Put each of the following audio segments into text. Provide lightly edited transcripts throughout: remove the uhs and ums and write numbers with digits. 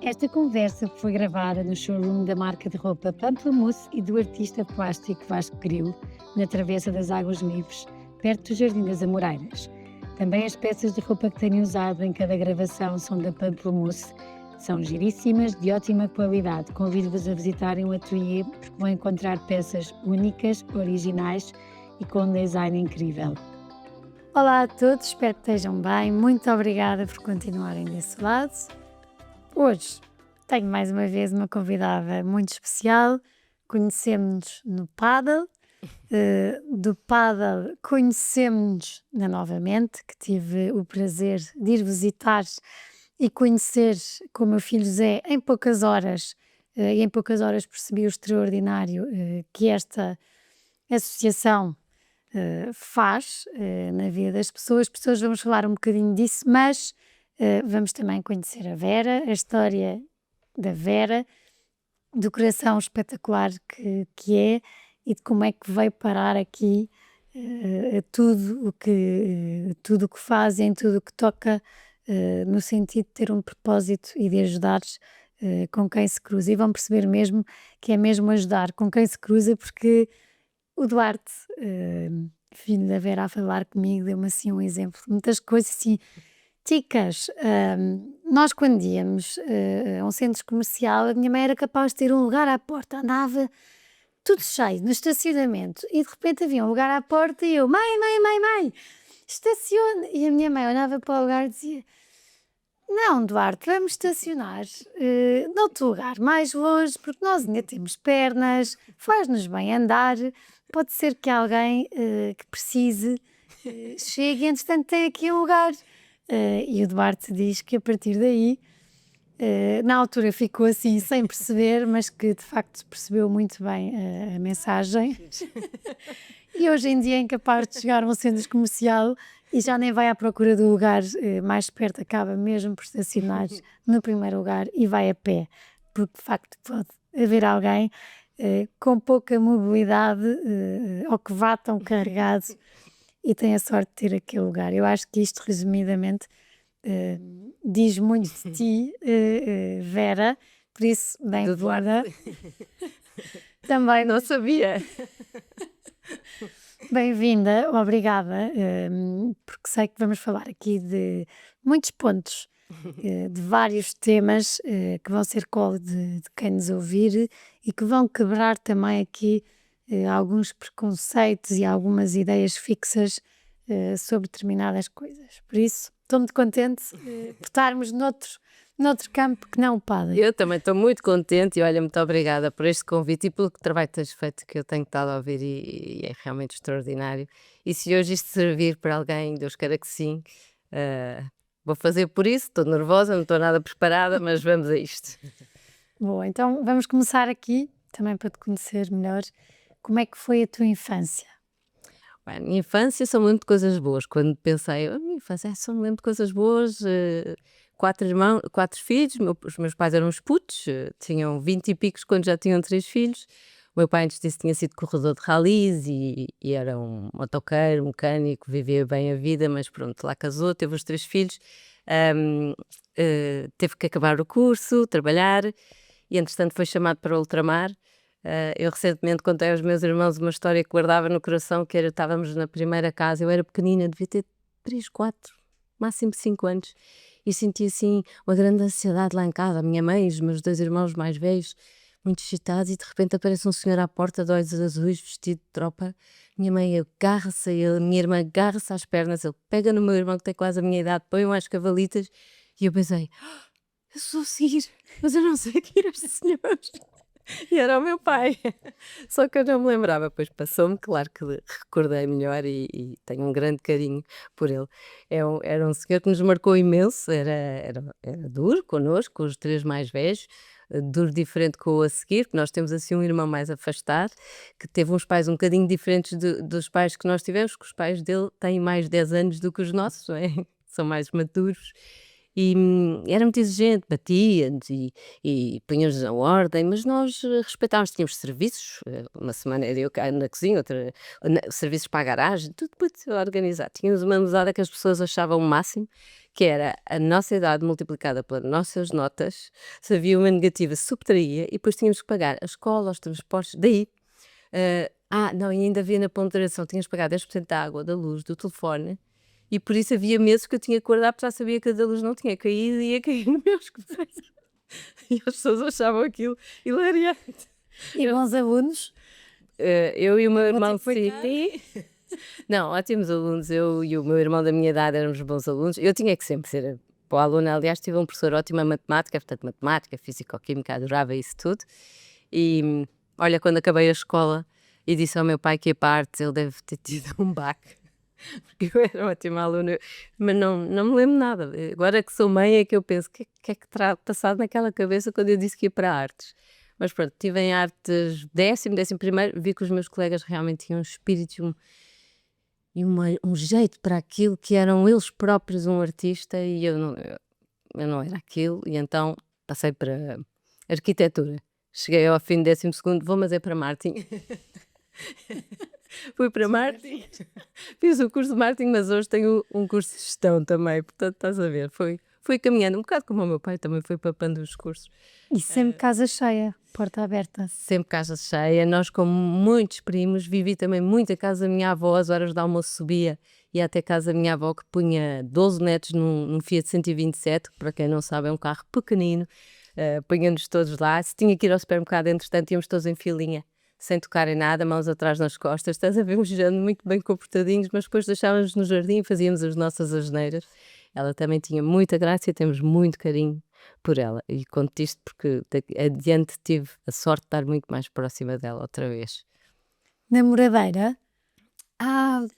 Esta conversa foi gravada no showroom da marca de roupa Pamplemousse e do artista plástico Vasco Grilo, na Travessa das Águas Livres, perto do Jardim das Amoreiras. Também as peças de roupa que tenho usado em cada gravação são da Pamplemousse. São giríssimas, de ótima qualidade. Convido-vos a visitarem o ateliê porque vão encontrar peças únicas, originais e com um design incrível. Olá a todos, espero que estejam bem. Muito obrigada por continuarem desse lado. Hoje tenho mais uma vez uma convidada muito especial. Conhecemos-nos no Paddle. Do Paddle conhecemos-nos na Novamente, que tive o prazer de ir visitar e conhecer com o meu filho Zé em poucas horas. E em poucas horas percebi o extraordinário que esta associação faz na vida das pessoas. Vamos falar um bocadinho disso, mas vamos também conhecer a Vera, a história da Vera, do coração espetacular que é e de como é que veio parar aqui a tudo o que faz e em tudo o que toca, no sentido de ter um propósito e de ajudar com quem se cruza. E vão perceber mesmo que é mesmo ajudar com quem se cruza, porque o Duarte, filho da Vera, a falar comigo, deu-me assim um exemplo de muitas coisas assim. Ticas, nós quando íamos a um centro comercial, a minha mãe era capaz de ter um lugar à porta, andava tudo cheio no estacionamento e de repente havia um lugar à porta e eu, mãe, estaciona. E a minha mãe olhava para o lugar e dizia: Não, Duarte, vamos estacionar noutro lugar mais longe, porque nós ainda temos pernas, faz-nos bem andar. Pode ser que alguém que precise chegue e, entretanto, tem aqui um lugar. E o Duarte diz que a partir daí, na altura ficou assim sem perceber, mas que de facto percebeu muito bem a mensagem. E hoje em dia é incapaz de chegar a um centro comercial e já nem vai à procura do lugar mais perto, acaba mesmo por estacionar no primeiro lugar e vai a pé, porque de facto pode haver alguém com pouca mobilidade ou que vá tão carregado e tem a sorte de ter aquele lugar. Eu acho que isto, resumidamente, diz muito de ti, Vera, por isso, bem-vinda. Também Não sabia. bem-vinda, obrigada, porque sei que vamos falar aqui de muitos pontos, de vários temas que vão ser colo de quem nos ouvir e que vão quebrar também aqui alguns preconceitos e algumas ideias fixas sobre determinadas coisas. Por isso, estou muito contente por estarmos noutro campo que não o padre. Eu também estou muito contente e olha, muito obrigada por este convite e pelo trabalho que tens feito, que eu tenho estado a ouvir e é realmente extraordinário. E se hoje isto servir para alguém, Deus queira que sim, vou fazer por isso. Estou nervosa, não estou nada preparada, mas vamos a isto. Bom, então vamos começar aqui, também para te conhecer melhor. Como é que foi a tua infância? Bem, a minha infância são muito coisas boas. Quando pensei, a minha infância só me lembro de coisas boas. Quatro irmãos, quatro filhos. Os meus pais eram uns putos, tinham 20 e picos quando já tinham três filhos. O meu pai, antes disso, tinha sido corredor de ralis e era um motoqueiro, mecânico, vivia bem a vida, mas pronto, lá casou, teve os três filhos. Ahm, Teve que acabar o curso, trabalhar e, entretanto, foi chamado para o ultramar. Eu recentemente contei aos meus irmãos uma história que guardava no coração, que era, estávamos na primeira casa, eu era pequenina, devia ter 3, 4, máximo 5 anos, e senti assim uma grande ansiedade lá em casa, a minha mãe e os meus dois irmãos mais velhos, muito excitados, e de repente aparece um senhor à porta de olhos azuis, vestido de tropa. Minha mãe agarra-se a ele, a minha irmã agarra-se às pernas, ele pega no meu irmão que tem quase a minha idade, põe-o às cavalitas, e eu pensei, eu sou a seguir, mas eu não sei quem é este senhor. E era o meu pai, só que eu não me lembrava, pois passou-me, claro que recordei melhor e tenho um grande carinho por ele. Era um senhor que nos marcou imenso, era duro connosco, com os três mais velhos, duro diferente com o a seguir, porque nós temos assim um irmão mais afastado, que teve uns pais um bocadinho diferentes dos pais que nós tivemos, que os pais dele têm mais 10 anos do que os nossos, não é? São mais maturos. E era muito exigente, batia-nos e punha-nos na ordem, mas nós respeitávamos, tínhamos serviços, uma semana era eu cá na cozinha, outra serviços para a garagem, tudo muito organizado. Tínhamos uma mesada que as pessoas achavam o máximo, que era a nossa idade multiplicada pelas nossas notas, se havia uma negativa subtraía e depois tínhamos que pagar a escola, os transportes, daí. Não, e ainda havia na ponderação, tínhamos que pagar 10% da água, da luz, do telefone, e por isso havia meses que eu tinha que guardar, porque já sabia que a da luz não tinha caído e ia cair no meu escuteiro. E as pessoas achavam aquilo hilariante. E bons alunos? Eu e o meu irmão, foi sim. Não, ótimos alunos. Eu e o meu irmão da minha idade éramos bons alunos. Eu tinha que sempre ser boa aluna. Aliás, tive um professor ótimo em matemática, portanto, matemática, físico-química, adorava isso tudo. E olha, quando acabei a escola e disse ao meu pai que ia para artes, ele deve ter tido um baque, porque eu era ótima aluna, mas não me lembro nada. Agora que sou mãe é que eu penso, o que é que terá passado naquela cabeça quando eu disse que ia para artes? Mas pronto, estive em artes 10º, vi que os meus colegas realmente tinham um espírito e um jeito para aquilo, que eram eles próprios um artista, e eu não era aquilo, e então passei para arquitetura. Cheguei ao fim do 12º, vou, mas é para marketing. Fui para marketing, fiz o curso de marketing, mas hoje tenho um curso de gestão também, portanto estás a ver, fui caminhando um bocado como o meu pai também foi papando os cursos. E sempre casa cheia, porta aberta. Sempre casa cheia, nós como muitos primos, vivi também muito a casa da minha avó, às horas de almoço subia, ia até casa da minha avó que punha 12 netos num Fiat 127, que para quem não sabe é um carro pequenino, punha-nos todos lá, se tinha que ir ao supermercado, entretanto íamos todos em filinha, sem tocar em nada, mãos atrás nas costas, estás a ver, um género muito bem comportadinhos, mas depois deixávamos no jardim e fazíamos as nossas asneiras. Ela também tinha muita graça e temos muito carinho por ela. E conto isto porque adiante tive a sorte de estar muito mais próxima dela outra vez. Namoradeira?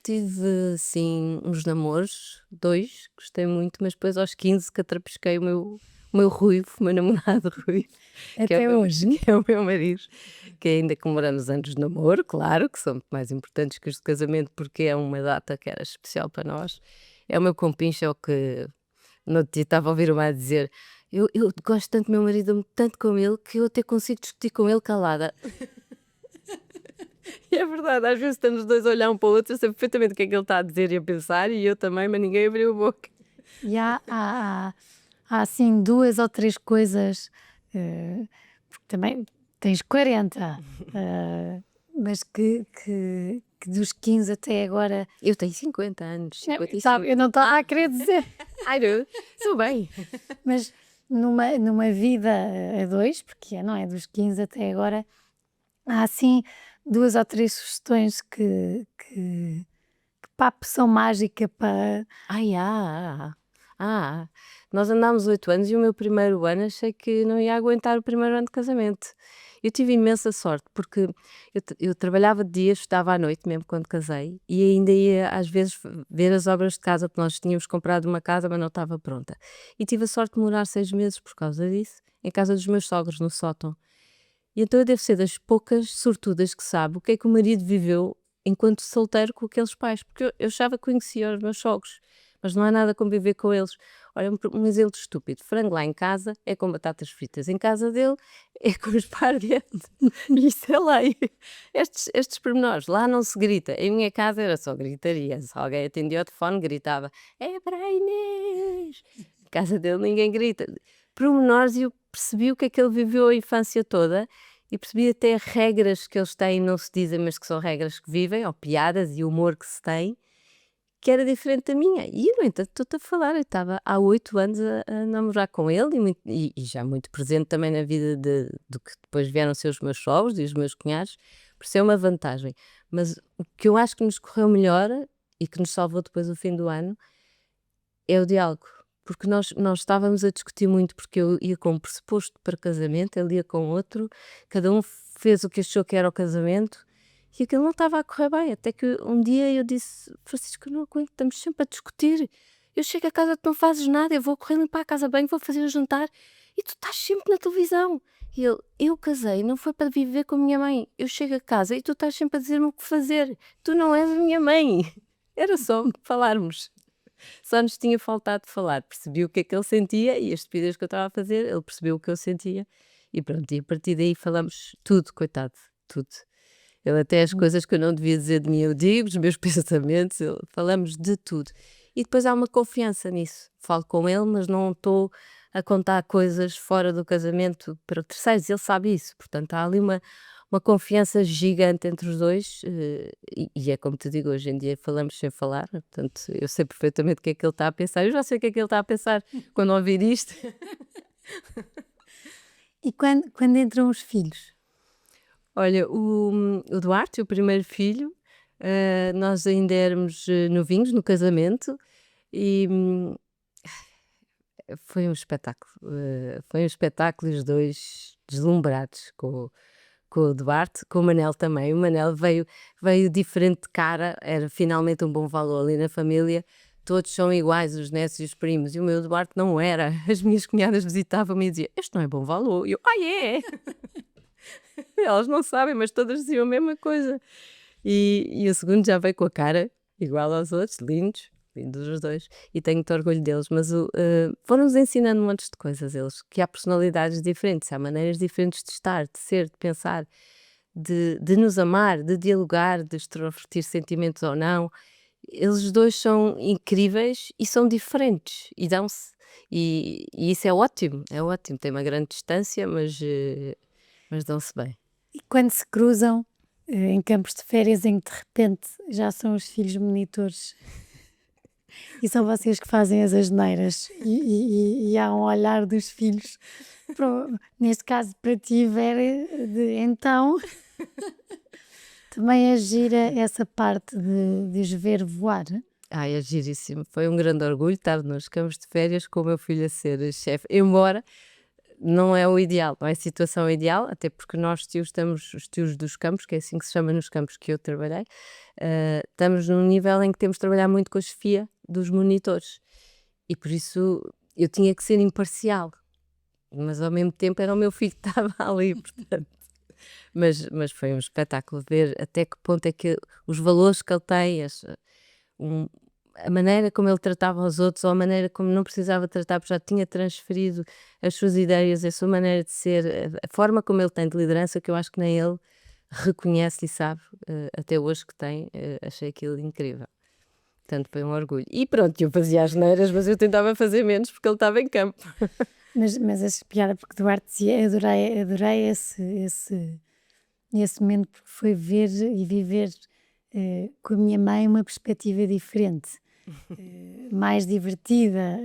Tive sim uns namoros, 2, gostei muito, mas depois aos 15 que atrapesquei o meu ruivo, o meu namorado ruivo. Até hoje? Que é o meu marido, que ainda comemoramos anos de namoro, claro, que são muito mais importantes que os de casamento, porque é uma data que era especial para nós. É o meu compincho, é o que no outro dia estava a ouvir uma a dizer: eu gosto tanto do meu marido, amo tanto com ele, que eu até consigo discutir com ele calada. E é verdade, às vezes estamos os dois a olhar um para o outro, eu sei perfeitamente o que é que ele está a dizer e a pensar, e eu também, mas ninguém abriu a boca. E há assim 2 ou 3 coisas, porque também tens 40, mas que dos 15 até agora. Eu tenho 50 anos, 55. Sabe, eu não estava a querer dizer, Ai, não, sou bem. mas numa vida a 2, porque não é dos 15 até agora, há assim 2 ou 3 sugestões que papo são mágica para. Ai, nós andámos 8 anos e o meu primeiro ano achei que não ia aguentar o primeiro ano de casamento. Eu tive imensa sorte, porque eu trabalhava de dia, estudava à noite, mesmo quando casei, e ainda ia às vezes ver as obras de casa, porque nós tínhamos comprado uma casa, mas não estava pronta. E tive a sorte de morar 6 meses por causa disso, em casa dos meus sogros, no sótão. E então eu devo ser das poucas sortudas que sabe o que é que o marido viveu enquanto solteiro com aqueles pais, porque eu achava que conhecia os meus sogros, mas não há nada como viver com eles. Olha, um exemplo estúpido: frango lá em casa é com batatas fritas, em casa dele é com esparguete, e isso é lei. Estes pormenores, lá não se grita, em minha casa era só gritaria, se alguém atendia ao telefone gritava: é para a Inês. Em casa dele ninguém grita. Pormenores, e eu percebi o que é que ele viveu a infância toda, e percebi até regras que eles têm, não se dizem, mas que são regras que vivem, ou piadas e humor que se tem, que era diferente da minha. E, no entanto, estou-te a falar, eu estava há 8 anos a namorar com ele e já muito presente também na vida do que depois vieram a ser os meus sogros e os meus cunhados, por isso é uma vantagem. Mas o que eu acho que nos correu melhor e que nos salvou depois o fim do ano é o diálogo. Porque nós estávamos a discutir muito, porque eu ia com um pressuposto para casamento, ele ia com outro, cada um fez o que achou que era o casamento, e aquilo não estava a correr bem, até que um dia eu disse: Francisco, eu não aguento, estamos sempre a discutir, eu chego a casa, tu não fazes nada, eu vou correr limpar a casa bem, vou fazer o jantar, e tu estás sempre na televisão. E ele: eu casei, não foi para viver com a minha mãe, eu chego a casa e tu estás sempre a dizer-me o que fazer, tu não és a minha mãe. Era só falarmos. Só nos tinha faltado falar. Percebi o que é que ele sentia e as estupidez que eu estava a fazer, ele percebeu o que eu sentia e pronto, e a partir daí falamos tudo, coitado, tudo. Ele até as coisas que eu não devia dizer de mim, eu digo, os meus pensamentos, falamos de tudo. E depois há uma confiança nisso. Falo com ele, mas não estou a contar coisas fora do casamento para terceiros, ele sabe isso. Portanto, há ali uma confiança gigante entre os dois, e é como te digo, hoje em dia falamos sem falar, portanto, eu sei perfeitamente o que é que ele está a pensar, eu já sei o que é que ele está a pensar quando ouvir isto. E quando entram os filhos? Olha, o Duarte, o primeiro filho, nós ainda éramos novinhos no casamento e foi um espetáculo e os dois deslumbrados com o Duarte, com o Manel também. O Manel veio diferente de cara, era finalmente um bom valor ali na família. Todos são iguais, os netos e os primos, e o meu Duarte não era. As minhas cunhadas visitavam-me e diziam: Este não é bom valor. E eu: é! Elas não sabem, mas todas diziam a mesma coisa. E o segundo já veio com a cara igual aos outros, lindos, lindos os dois, e tenho muito orgulho deles, mas foram-nos ensinando um monte de coisas, eles, que há personalidades diferentes, há maneiras diferentes de estar, de ser, de pensar, de nos amar, de dialogar, de extrovertir sentimentos ou não. Eles dois são incríveis e são diferentes e dão-se. E isso é ótimo, tem uma grande distância, mas dão-se bem. E quando se cruzam em campos de férias em que de repente já são os filhos monitores e são vocês que fazem as asneiras e há um olhar dos filhos, neste caso para ti, Vera, de então, também é gira essa parte de os ver voar. Ai, é giríssimo. Foi um grande orgulho estar nos campos de férias com o meu filho a ser chefe, embora não é o ideal, não é a situação ideal, até porque nós tios estamos, os tios dos campos, que é assim que se chama nos campos que eu trabalhei, estamos num nível em que temos de trabalhar muito com a chefia dos monitores e por isso eu tinha que ser imparcial, mas ao mesmo tempo era o meu filho que estava ali, portanto. Mas foi um espetáculo ver até que ponto é que os valores que ele tem, um- a maneira como ele tratava os outros, ou a maneira como não precisava tratar, porque já tinha transferido as suas ideias, a sua maneira de ser, a forma como ele tem de liderança, que eu acho que nem ele reconhece e sabe, até hoje que tem, achei aquilo incrível. Portanto, foi um orgulho. E pronto, eu fazia as neiras, mas eu tentava fazer menos porque ele estava em campo. Mas achei piada porque Duarte dizia, adorei esse momento, porque foi ver e viver com a minha mãe uma perspectiva diferente, mais divertida,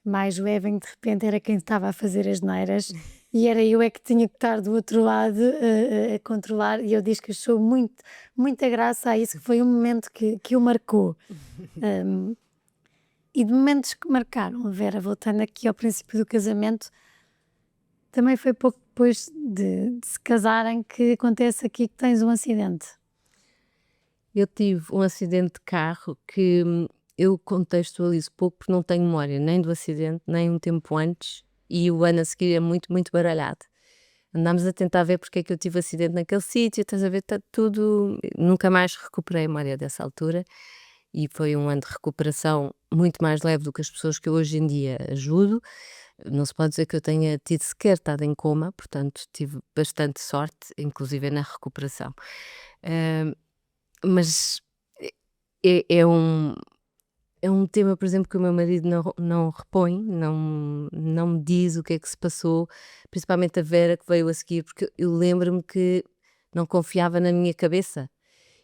mais leve, em que de repente era quem estava a fazer as neiras e era eu é que tinha que estar do outro lado a controlar, e eu disse que achou muita graça a isso, que foi um momento que o marcou. E de momentos que marcaram, Vera, voltando aqui ao princípio do casamento, também foi pouco depois de se casarem que acontece aqui que tens um acidente. Eu tive um acidente de carro que eu contextualizo pouco porque não tenho memória nem do acidente, nem um tempo antes, e o ano a seguir é muito, muito baralhado. Andámos a tentar ver porque é que eu tive acidente naquele sítio, estás a ver, está tudo. Nunca mais recuperei a memória dessa altura e foi um ano de recuperação muito mais leve do que as pessoas que eu hoje em dia ajudo. Não se pode dizer que eu tenha tido sequer estado em coma, portanto tive bastante sorte, inclusive na recuperação. Ah, mas é um tema, por exemplo, que o meu marido não repõe, não me diz o que é que se passou, principalmente a Vera que veio a seguir, porque eu lembro-me que não confiava na minha cabeça.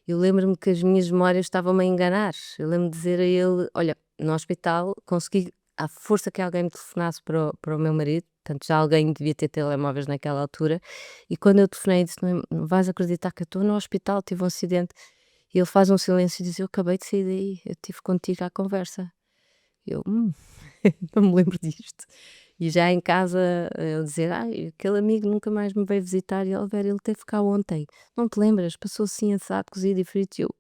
Eu lembro-me que as minhas memórias estavam-me a enganar. Eu lembro-me de dizer a ele: Olha, no hospital consegui, à força que alguém me telefonasse para o meu marido, portanto já alguém devia ter telemóveis naquela altura, e quando eu telefonei disse: Não vais acreditar que eu estou no hospital, tive um acidente. E ele faz um silêncio e diz: Eu acabei de sair daí, eu estive contigo à conversa. Eu, não me lembro disto. E já em casa, ele dizer: aquele amigo nunca mais me veio visitar. E ele, Vera, ele teve cá ontem. Não te lembras? Passou assim assado, cozido e frito. E eu,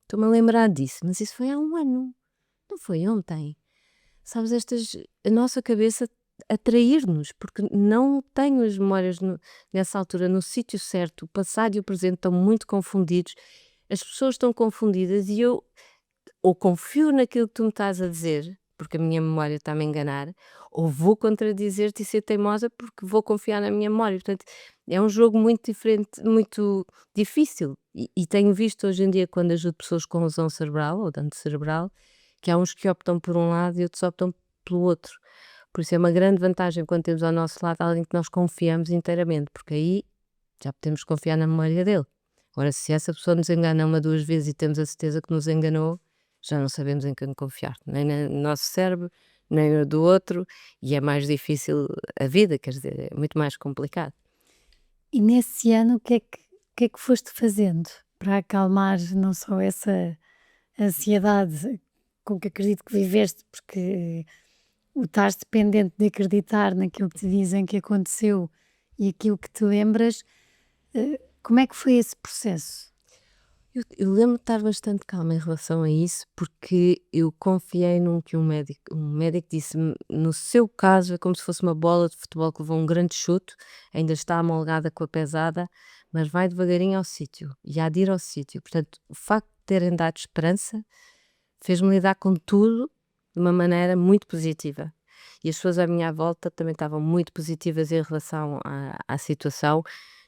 estou-me a lembrar disso, mas isso foi há um ano. Não foi ontem. Sabes, a nossa cabeça a trair-nos, porque não tenho as memórias nessa altura no sítio certo. O passado e o presente estão muito confundidos. As pessoas estão confundidas e eu ou confio naquilo que tu me estás a dizer, porque a minha memória está-me a enganar, ou vou contradizer-te e ser teimosa porque vou confiar na minha memória. Portanto, é um jogo muito diferente, muito difícil. E tenho visto hoje em dia, quando ajudo pessoas com lesão cerebral ou dano cerebral, que há uns que optam por um lado e outros optam pelo outro. Por isso é uma grande vantagem quando temos ao nosso lado alguém que nós confiamos inteiramente, porque aí já podemos confiar na memória dele. Agora, se essa pessoa nos engana uma, duas vezes e temos a certeza que nos enganou, já não sabemos em quem confiar, nem no nosso cérebro, nem no do outro, e é mais difícil a vida, quer dizer, é muito mais complicado. E nesse ano, o que é que foste fazendo para acalmar não só essa ansiedade com que acredito que viveste, porque o estar dependente de acreditar naquilo que te dizem que aconteceu e aquilo que te lembras, como é que foi esse processo? Eu lembro de estar bastante calma em relação a isso, porque eu confiei num que um médico disse-me, no seu caso é como se fosse uma bola de futebol que levou um grande chute, ainda está amolgada com a pesada, mas vai devagarinho ao sítio, e há de ir ao sítio. Portanto, o facto de terem dado esperança fez-me lidar com tudo de uma maneira muito positiva. E as pessoas à minha volta também estavam muito positivas em relação à situação,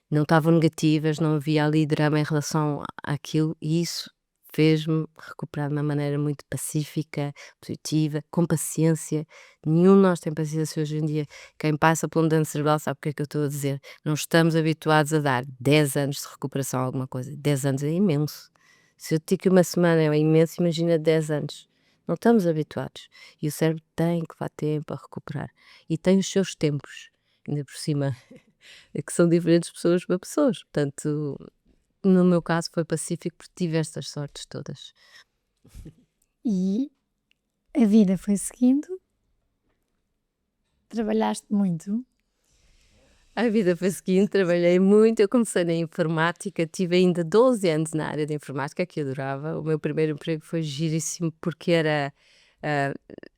não estavam negativas, não havia ali drama em relação àquilo, e isso fez-me recuperar de uma maneira muito pacífica, positiva, com paciência. Nenhum de nós tem paciência hoje em dia. Quem passa por um dano cerebral sabe o que é que eu estou a dizer. Não estamos habituados a dar 10 anos de recuperação a alguma coisa. 10 anos é imenso. Se eu te digo que uma semana é imenso, imagina 10 anos. Não estamos habituados. E o cérebro tem que levar tempo a recuperar. E tem os seus tempos, ainda por cima, é que são diferentes pessoas para pessoas. Portanto, no meu caso foi pacífico porque tive estas sortes todas. E a vida foi seguindo, trabalhaste muito. A vida foi seguinte, trabalhei muito, eu comecei na informática, tive ainda 12 anos na área de informática, que adorava. O meu primeiro emprego foi giríssimo porque era ah,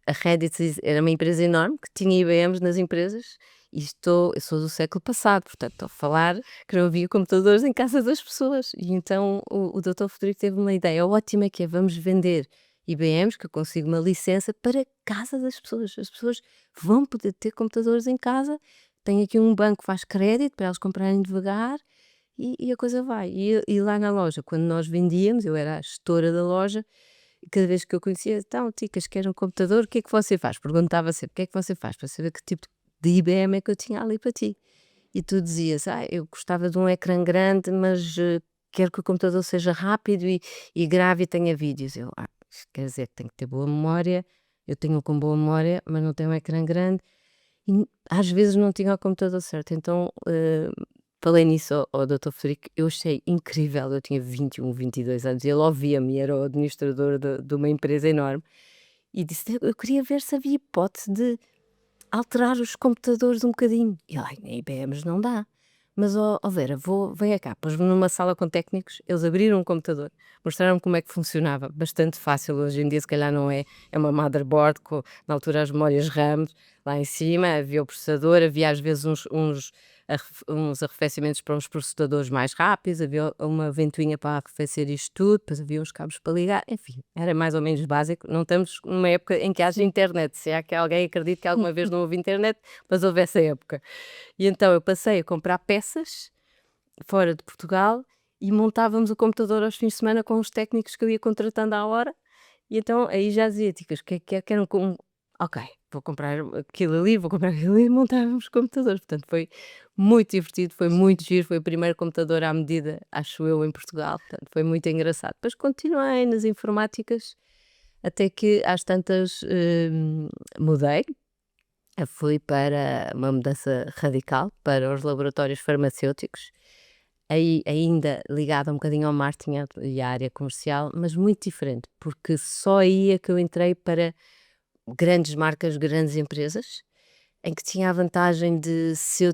a Reddit era uma empresa enorme que tinha IBMs nas empresas e eu sou do século passado, portanto estou a falar que não havia computadores em casa das pessoas. E então o Dr. Frederico teve uma ideia ótima que é vamos vender IBMs, que eu consigo uma licença para casa das pessoas. As pessoas vão poder ter computadores em casa, tem aqui um banco que faz crédito para elas comprarem devagar e a coisa vai. E lá na loja, quando nós vendíamos, eu era a gestora da loja, e cada vez que eu conhecia, então, Ticas, quer um computador, o que é que você faz? Perguntava sempre, o que é que você faz? Para saber que tipo de IBM é que eu tinha ali para ti. E tu dizias, eu gostava de um ecrã grande, mas quero que o computador seja rápido e grave e tenha vídeos. Isto quer dizer que tem que ter boa memória, eu tenho um com boa memória, mas não tenho um ecrã grande. E às vezes não tinha o computador certo, então falei nisso ao Dr. Frederico, eu achei incrível, eu tinha 21, 22 anos, ele ouvia-me, era o administrador de uma empresa enorme, e disse, eu queria ver se havia hipótese de alterar os computadores um bocadinho. E ele, na IBMs não dá. Mas, Vera, venha cá, pôs-me numa sala com técnicos, eles abriram um computador, mostraram-me como é que funcionava, bastante fácil, hoje em dia se calhar não é, é uma motherboard, na altura as memórias RAM, lá em cima havia o processador, havia às vezes uns arrefecimentos para uns processadores mais rápidos, havia uma ventoinha para arrefecer isto tudo, depois havia uns cabos para ligar, enfim, era mais ou menos básico. Não estamos numa época em que haja internet, se há que alguém acredita que alguma vez não houve internet, mas houve essa época. E então eu passei a comprar peças fora de Portugal e montávamos o computador aos fins de semana com os técnicos que eu ia contratando à hora. E então aí já dizia, Ticas, que era ok, vou comprar aquilo ali, vou comprar aquilo ali, e montávamos computadores. Portanto, foi muito divertido, foi muito giro, foi o primeiro computador à medida, acho eu, em Portugal. Portanto, foi muito engraçado. Depois continuei nas informáticas, até que às tantas mudei. Fui para uma mudança radical para os laboratórios farmacêuticos, aí ainda ligada um bocadinho ao marketing e à área comercial, mas muito diferente, porque só aí é que eu entrei para grandes marcas, grandes empresas, em que tinha a vantagem de se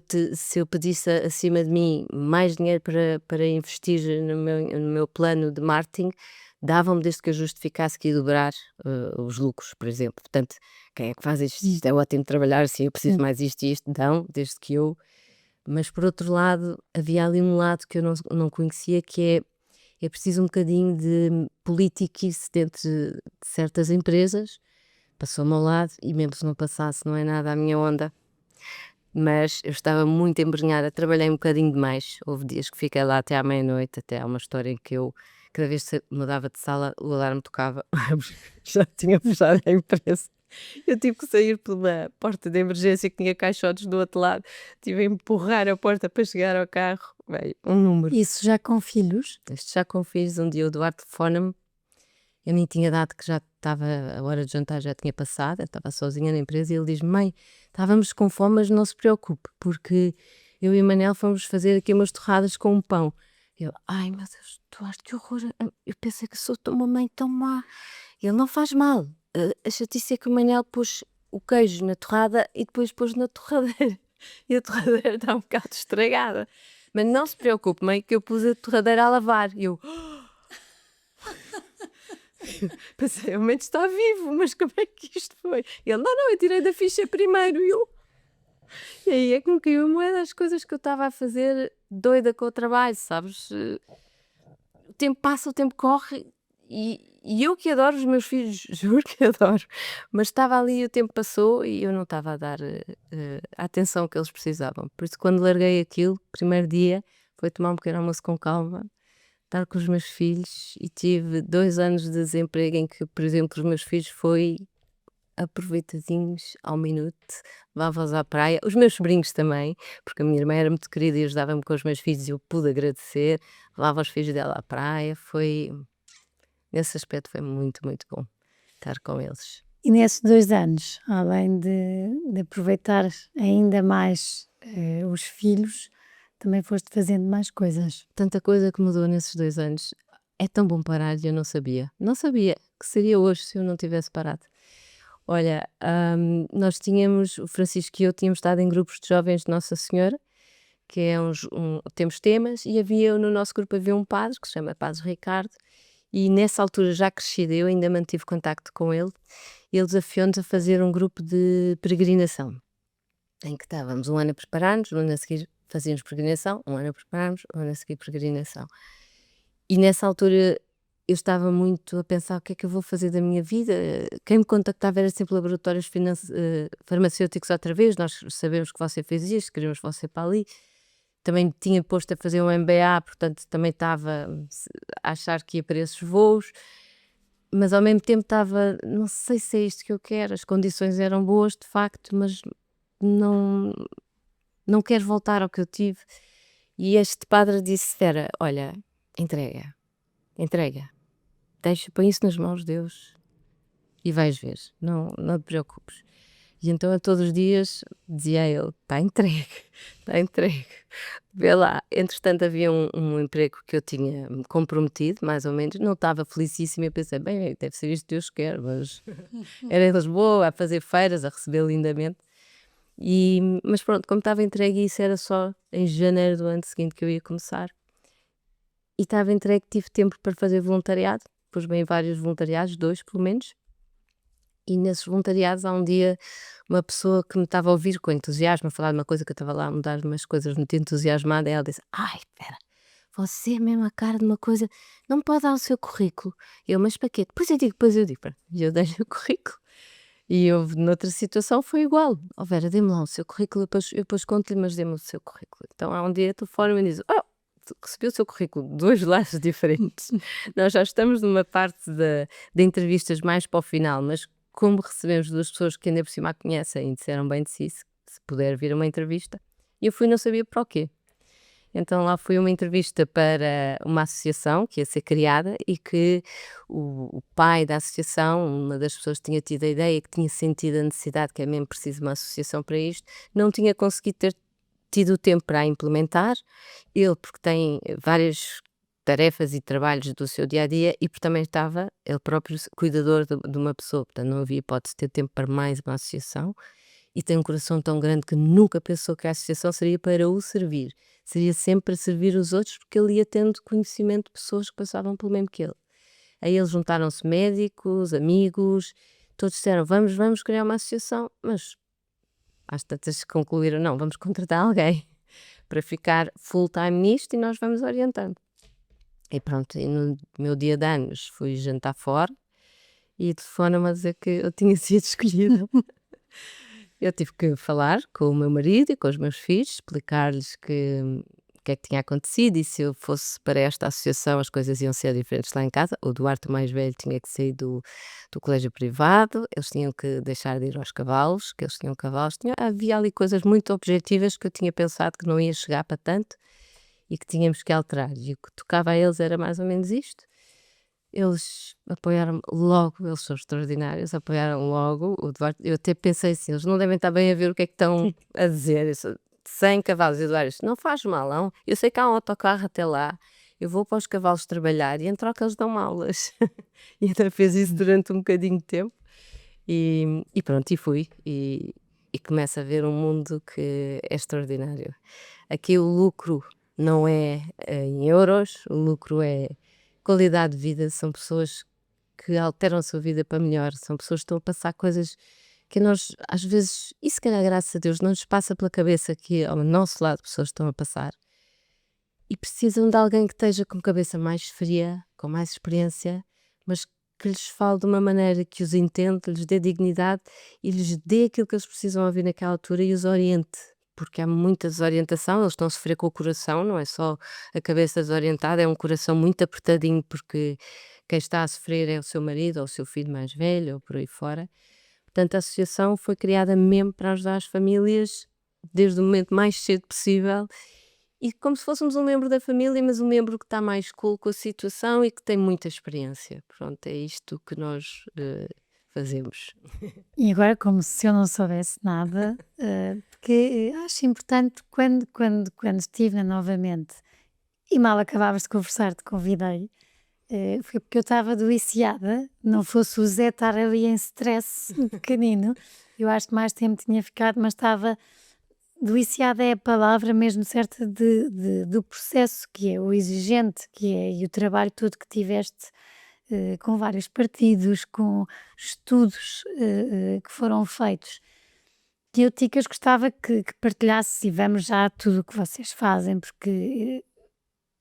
eu pedisse acima de mim mais dinheiro para investir no meu plano de marketing, davam-me desde que eu justificasse que ia dobrar os lucros, por exemplo. Portanto, quem é que faz isto? Isto é ótimo trabalhar assim, eu preciso mais isto e isto, dão, desde que eu. Mas por outro lado, havia ali um lado que eu não conhecia, que é é preciso um bocadinho de politiquice dentro de certas empresas. Passou-me ao lado e mesmo se não passasse não é nada à minha onda. Mas eu estava muito embrenhada, trabalhei um bocadinho demais. Houve dias que fiquei lá até à meia-noite, até há uma história em que eu, cada vez que mudava de sala, o alarme tocava, já tinha fechado a empresa. Eu tive que sair pela porta de emergência que tinha caixotes do outro lado, tive a empurrar a porta para chegar ao carro. Bem, um número. Isso já com filhos? Isto já confiz, um dia o Duarte telefona-me, eu nem tinha dado que já estava, a hora de jantar já tinha passado, eu estava sozinha na empresa e ele diz: mãe, estávamos com fome, mas não se preocupe, porque eu e o Manel fomos fazer aqui umas torradas com um pão. Eu, ai meu Deus, Duarte, que horror, eu pensei que sou uma mãe tão má. Ele, não faz mal, a chatice é que o Manel pôs o queijo na torrada e depois pôs na torradeira. E a torradeira está um bocado estragada. Mas não se preocupe, mãe, que eu pus a torradeira a lavar. E eu, pensei, o momento está vivo, mas como é que isto foi? Ele, não, eu tirei da ficha primeiro. E aí é que me caiu a moeda as coisas que eu estava a fazer doida com o trabalho, sabes? O tempo passa, o tempo corre e eu que adoro os meus filhos, juro que adoro, mas estava ali e o tempo passou e eu não estava a dar a atenção que eles precisavam. Por isso, quando larguei aquilo, primeiro dia, foi tomar um pequeno almoço com calma, estar com os meus filhos e tive 2 anos de desemprego em que, por exemplo, os meus filhos foi aproveitadinhos ao minuto, levava-os à praia, os meus sobrinhos também, porque a minha irmã era muito querida e ajudava-me com os meus filhos e eu pude agradecer, levava os filhos dela à praia, nesse aspecto foi muito, muito bom estar com eles. E nesses 2 anos, além de aproveitar ainda mais os filhos, também foste fazendo mais coisas. Tanta coisa que mudou nesses 2 anos, é tão bom parar e eu não sabia que seria hoje se eu não tivesse parado. Olha, nós tínhamos, o Francisco e eu tínhamos estado em grupos de jovens de Nossa Senhora, que é temos temas, e no nosso grupo havia um padre, que se chama Padre Ricardo, e nessa altura já crescida, eu ainda mantive contacto com ele, e ele desafiou-nos a fazer um grupo de peregrinação, em que estávamos um ano a preparar-nos, um ano a seguir fazíamos peregrinação, um ano a preparar-nos, um ano a seguir peregrinação. E nessa altura eu estava muito a pensar o que é que eu vou fazer da minha vida. Quem me contactava era sempre laboratórios farmacêuticos outra vez, nós sabemos que você fez isto, queríamos você para ali. Também me tinha posto a fazer um MBA, portanto também estava a achar que ia para esses voos, mas ao mesmo tempo estava, não sei se é isto que eu quero, as condições eram boas de facto, mas não, não quero voltar ao que eu tive. E este padre disse: Vera, olha, entrega, põe isso nas mãos de Deus e vais ver, não te preocupes. E então a todos os dias dizia ele: está entregue, vê lá. Entretanto havia um emprego que eu tinha me comprometido, mais ou menos, não estava felicíssima, eu pensei, bem, deve ser isto que Deus quer, mas era em Lisboa, a fazer feiras, a receber lindamente. Mas pronto, como estava entregue, isso era só em janeiro do ano seguinte que eu ia começar. E estava entregue, tive tempo para fazer voluntariado, pus bem vários voluntariados, 2 pelo menos, e nesses voluntariados há um dia uma pessoa que me estava a ouvir com entusiasmo, a falar de uma coisa que eu estava lá a mudar umas coisas muito entusiasmada, e ela disse: ai, Vera, você é mesmo a cara de uma coisa, não me pode dar o seu currículo. Eu, mas para quê? Depois eu digo, pronto, e eu dei o currículo. E houve, noutra situação foi igual: ó Vera, dê-me lá o seu currículo, eu depois conto-lhe, mas dê-me o seu currículo. Então há um dia telefone-me e diz: recebi o seu currículo de 2 lados diferentes. Nós já estamos numa parte de entrevistas mais para o final, mas como recebemos 2 pessoas que ainda por cima a conhecem e disseram bem de si, se puder vir uma entrevista, e eu fui, não sabia para o quê. Então lá foi uma entrevista para uma associação que ia ser criada e que o pai da associação, uma das pessoas que tinha tido a ideia, que tinha sentido a necessidade, que é mesmo preciso uma associação para isto, não tinha conseguido ter tido o tempo para a implementar, ele porque tem várias tarefas e trabalhos do seu dia-a-dia e porque também estava ele próprio cuidador de uma pessoa, portanto não havia hipótese de ter tempo para mais uma associação, e tem um coração tão grande que nunca pensou que a associação seria para o servir, seria sempre para servir os outros, porque ele ia tendo conhecimento de pessoas que passavam pelo mesmo que ele. Aí eles juntaram-se, médicos, amigos, todos disseram: vamos criar uma associação, mas às tantas concluíram: não, vamos contratar alguém para ficar full time nisto e nós vamos orientando. E pronto, e no meu dia de anos fui jantar fora e telefona-me a dizer que eu tinha sido escolhida. Eu tive que falar com o meu marido e com os meus filhos, explicar-lhes o que é que tinha acontecido e se eu fosse para esta associação as coisas iam ser diferentes lá em casa. O Duarte, o mais velho, tinha que sair do colégio privado, eles tinham que deixar de ir aos cavalos, que eles tinham cavalos. Havia ali coisas muito objetivas que eu tinha pensado que não ia chegar para tanto e que tínhamos que alterar. E o que tocava a eles era mais ou menos isto. Eles apoiaram-me logo, eles são extraordinários, apoiaram logo o Duarte. Eu até pensei assim, eles não devem estar bem a ver o que é que estão a dizer. Eu sou 100 cavalos, e o Eduardo disse, não faz mal, não. Eu sei que há um autocarro até lá, eu vou para os cavalos trabalhar e em troca eles dão aulas. E então fez isso durante um bocadinho de tempo. E pronto, e fui. E começo a ver um mundo que é extraordinário. Aqui o lucro não é em euros, o lucro é qualidade de vida, são pessoas que alteram a sua vida para melhor, são pessoas que estão a passar coisas que nós, às vezes, e se calhar, graças a Deus, não nos passa pela cabeça que ao nosso lado pessoas estão a passar e precisam de alguém que esteja com a cabeça mais fria, com mais experiência, mas que lhes fale de uma maneira que os entenda, lhes dê dignidade e lhes dê aquilo que eles precisam ouvir naquela altura e os oriente. Porque há muita desorientação, eles estão a sofrer com o coração, não é só a cabeça desorientada, é um coração muito apertadinho, porque quem está a sofrer é o seu marido ou o seu filho mais velho ou por aí fora. Portanto, a associação foi criada mesmo para ajudar as famílias desde o momento mais cedo possível e como se fôssemos um membro da família, mas um membro que está mais cool com a situação e que tem muita experiência. Pronto, é isto que nós fazemos. E agora, como se eu não soubesse nada, porque acho importante quando estive novamente e mal acabavas de conversar, te convidei, foi porque eu estava deliciada, não fosse o Zé estar ali em stress pequenino, eu acho que mais tempo tinha ficado, mas estava deliciada é a palavra mesmo certa do processo que é, o exigente que é e o trabalho todo que tiveste com vários partidos, com estudos que foram feitos. E eu, Ticas, gostava que partilhasses e vamos já a tudo o que vocês fazem, porque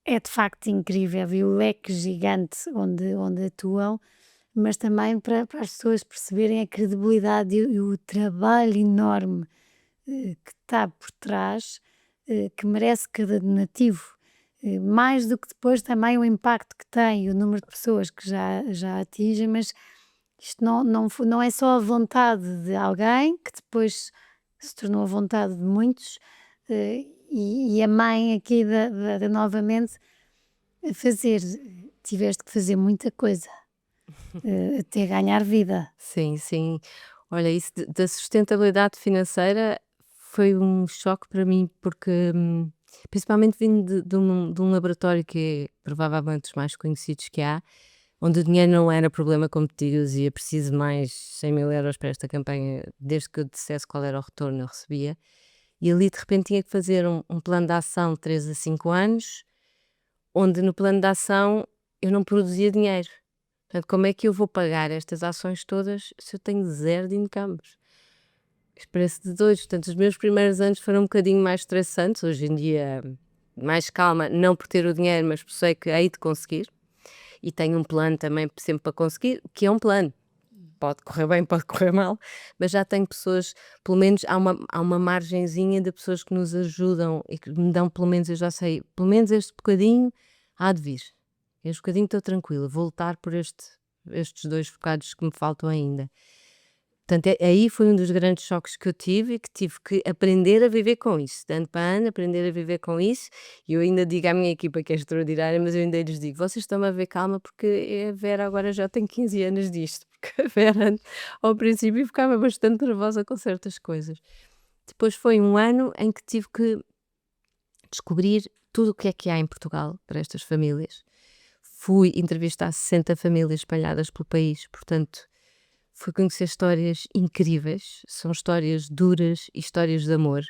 é de facto incrível e o leque gigante onde atuam, mas também para as pessoas perceberem a credibilidade e o trabalho enorme que está por trás, que merece cada donativo, mais do que depois também o impacto que tem, o número de pessoas que já atingem, mas isto não é só a vontade de alguém, que depois se tornou a vontade de muitos, e a mãe aqui novamente a fazer, tiveste que fazer muita coisa, até ganhar vida. Sim, sim. Olha, isso da sustentabilidade financeira foi um choque para mim, porque, principalmente vindo de um laboratório que é provavelmente dos mais conhecidos que há, onde o dinheiro não era problema, como te digo, eu dizia preciso de mais 100.000 euros para esta campanha, desde que eu dissesse qual era o retorno, eu recebia. E ali de repente tinha que fazer um plano de ação de 3 a 5 anos, onde no plano de ação eu não produzia dinheiro. Portanto, como é que eu vou pagar estas ações todas se eu tenho zero de incomes? Isto parece de doidos. Portanto, os meus primeiros anos foram um bocadinho mais estressantes. Hoje em dia, mais calma, não por ter o dinheiro, mas por sei que hei de conseguir. E tenho um plano também sempre para conseguir, que é um plano. Pode correr bem, pode correr mal, mas já tenho pessoas, pelo menos há uma margenzinha de pessoas que nos ajudam e que me dão, pelo menos, eu já sei, pelo menos este bocadinho há de vir. Este bocadinho estou tranquila, vou lutar por estes 2 bocados que me faltam ainda. Portanto, aí foi um dos grandes choques que eu tive e que tive que aprender a viver com isso, de ano para ano, aprender a viver com isso. E eu ainda digo à minha equipa que é extraordinária, mas eu ainda lhes digo: vocês estão-me a ver calma, porque a Vera agora já tem 15 anos disto. Porque a Vera, ao princípio, ficava bastante nervosa com certas coisas. Depois foi um ano em que tive que descobrir tudo o que há em Portugal para estas famílias. Fui entrevistar 60 famílias espalhadas pelo país, portanto, fui conhecer histórias incríveis, são histórias duras e histórias de amor.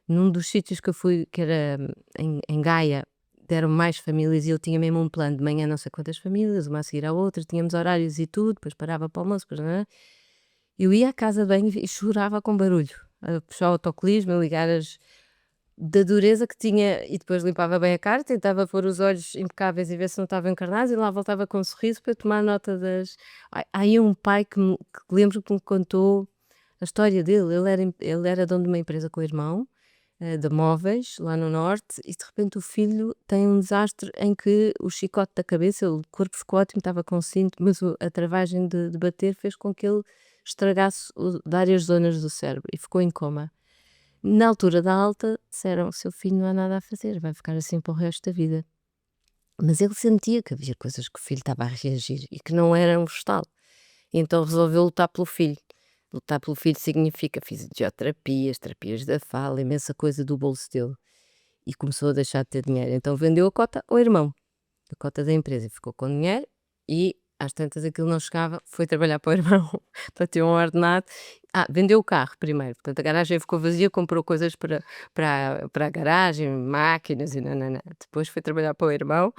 Num dos sítios que eu fui, que era em Gaia, deram mais famílias e eu tinha mesmo um plano de manhã não sei quantas famílias, uma a seguir à outra, tínhamos horários e tudo, depois parava para o almoço, depois, eu ia à casa de banho e chorava com barulho, a puxar o autocolismo, a ligar da dureza que tinha, e depois limpava bem a cara, tentava pôr os olhos impecáveis e ver se não estavam encarnados, e lá voltava com um sorriso para tomar nota das. Há aí um pai que lembro que me contou a história dele. Ele era dono de uma empresa com o irmão, de móveis, lá no norte, e de repente o filho tem um desastre em que o chicote da cabeça, o corpo ficou ótimo, estava com cinto, mas a travagem de bater fez com que ele estragasse várias zonas do cérebro e ficou em coma. Na altura da alta, disseram: seu filho não há nada a fazer, vai ficar assim para o resto da vida. Mas ele sentia que havia coisas que o filho estava a reagir e que não eram vegetal. E então resolveu lutar pelo filho. Lutar pelo filho significa fisioterapias, terapias da fala, imensa coisa do bolso dele. E começou a deixar de ter dinheiro. Então vendeu a cota ao irmão, a cota da empresa, e ficou com dinheiro, e às tantas aquilo não chegava, foi trabalhar para o irmão para ter um ordenado. Vendeu o carro primeiro, portanto a garagem ficou vazia, comprou coisas para a garagem, máquinas e nananã. Depois foi trabalhar para o irmão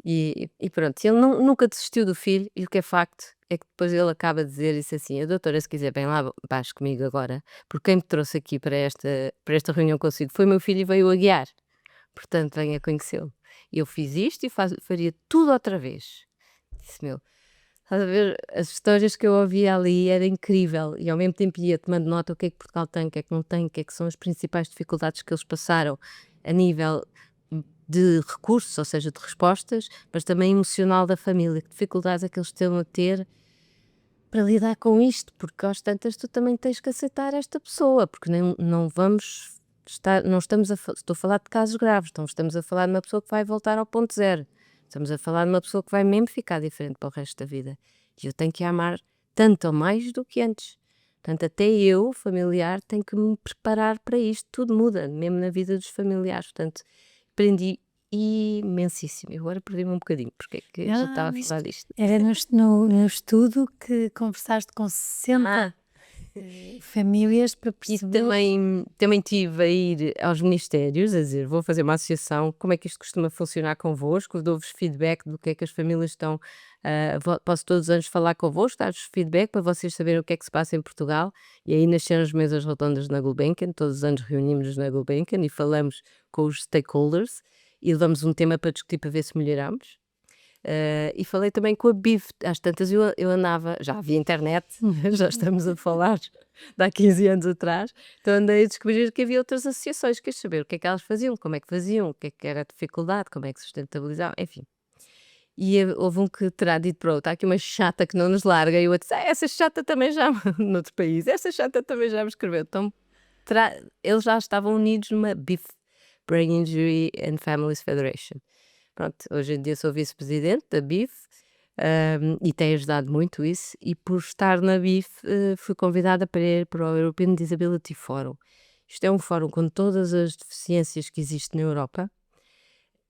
e pronto, ele nunca desistiu do filho, e o que é facto é que depois ele acaba de dizer isso assim: a doutora, se quiser, bem lá baixo comigo agora, porque quem me trouxe aqui para esta reunião consigo foi meu filho e veio a guiar, portanto venha conhecê-lo. Eu fiz isto e faria tudo outra vez. Disse: meu, estás a ver, as histórias que eu ouvia ali era incrível, e ao mesmo tempo ia tomando nota o que é que Portugal tem, o que é que não tem, o que é que são as principais dificuldades que eles passaram a nível de recursos, ou seja, de respostas, mas também emocional da família, que dificuldades é que eles estão a ter para lidar com isto, porque aos tantas tu também tens que aceitar esta pessoa, porque não vamos não estamos estou a falar de casos graves, então estamos a falar de uma pessoa que vai voltar ao ponto zero, estamos a falar de uma pessoa que vai mesmo ficar diferente para o resto da vida, e eu tenho que a amar tanto ou mais do que antes. Portanto, até eu, familiar, tenho que me preparar para isto, tudo muda, mesmo na vida dos familiares, portanto, aprendi imensíssimo. Eu agora perdi-me um bocadinho, porque é que já estava a Mas falar disto. era no estudo que conversaste com 60 famílias para E perceber. também tive a ir aos ministérios, a dizer: vou fazer uma associação, como é que isto costuma funcionar convosco? Dou-vos feedback do que é que as famílias estão. Posso todos os anos falar convosco, dar-vos feedback para vocês saberem o que é que se passa em Portugal. E aí nasceram as mesas redondas na Gulbenkian, todos os anos reunimos-nos na Gulbenkian e falamos com os stakeholders e levamos um tema para discutir para ver se melhoramos. E falei também com a BIF, às tantas eu andava, já havia internet, já estamos a falar de há 15 anos atrás, então andei a descobrir que havia outras associações, queres saber o que é que elas faziam, como é que faziam, o que é que era a dificuldade, como é que se sustentabilizavam, enfim. E houve um que terá dito: pronto, há aqui uma chata que não nos larga, e o outro disse: essa chata também já, noutro país, essa chata também já me escreveu. Então eles já estavam unidos numa BIF, Brain Injury and Families Federation. Pronto, hoje em dia sou vice-presidente da BIF, e tem ajudado muito isso, e por estar na BIF fui convidada para ir para o European Disability Forum. Isto é um fórum com todas as deficiências que existem na Europa,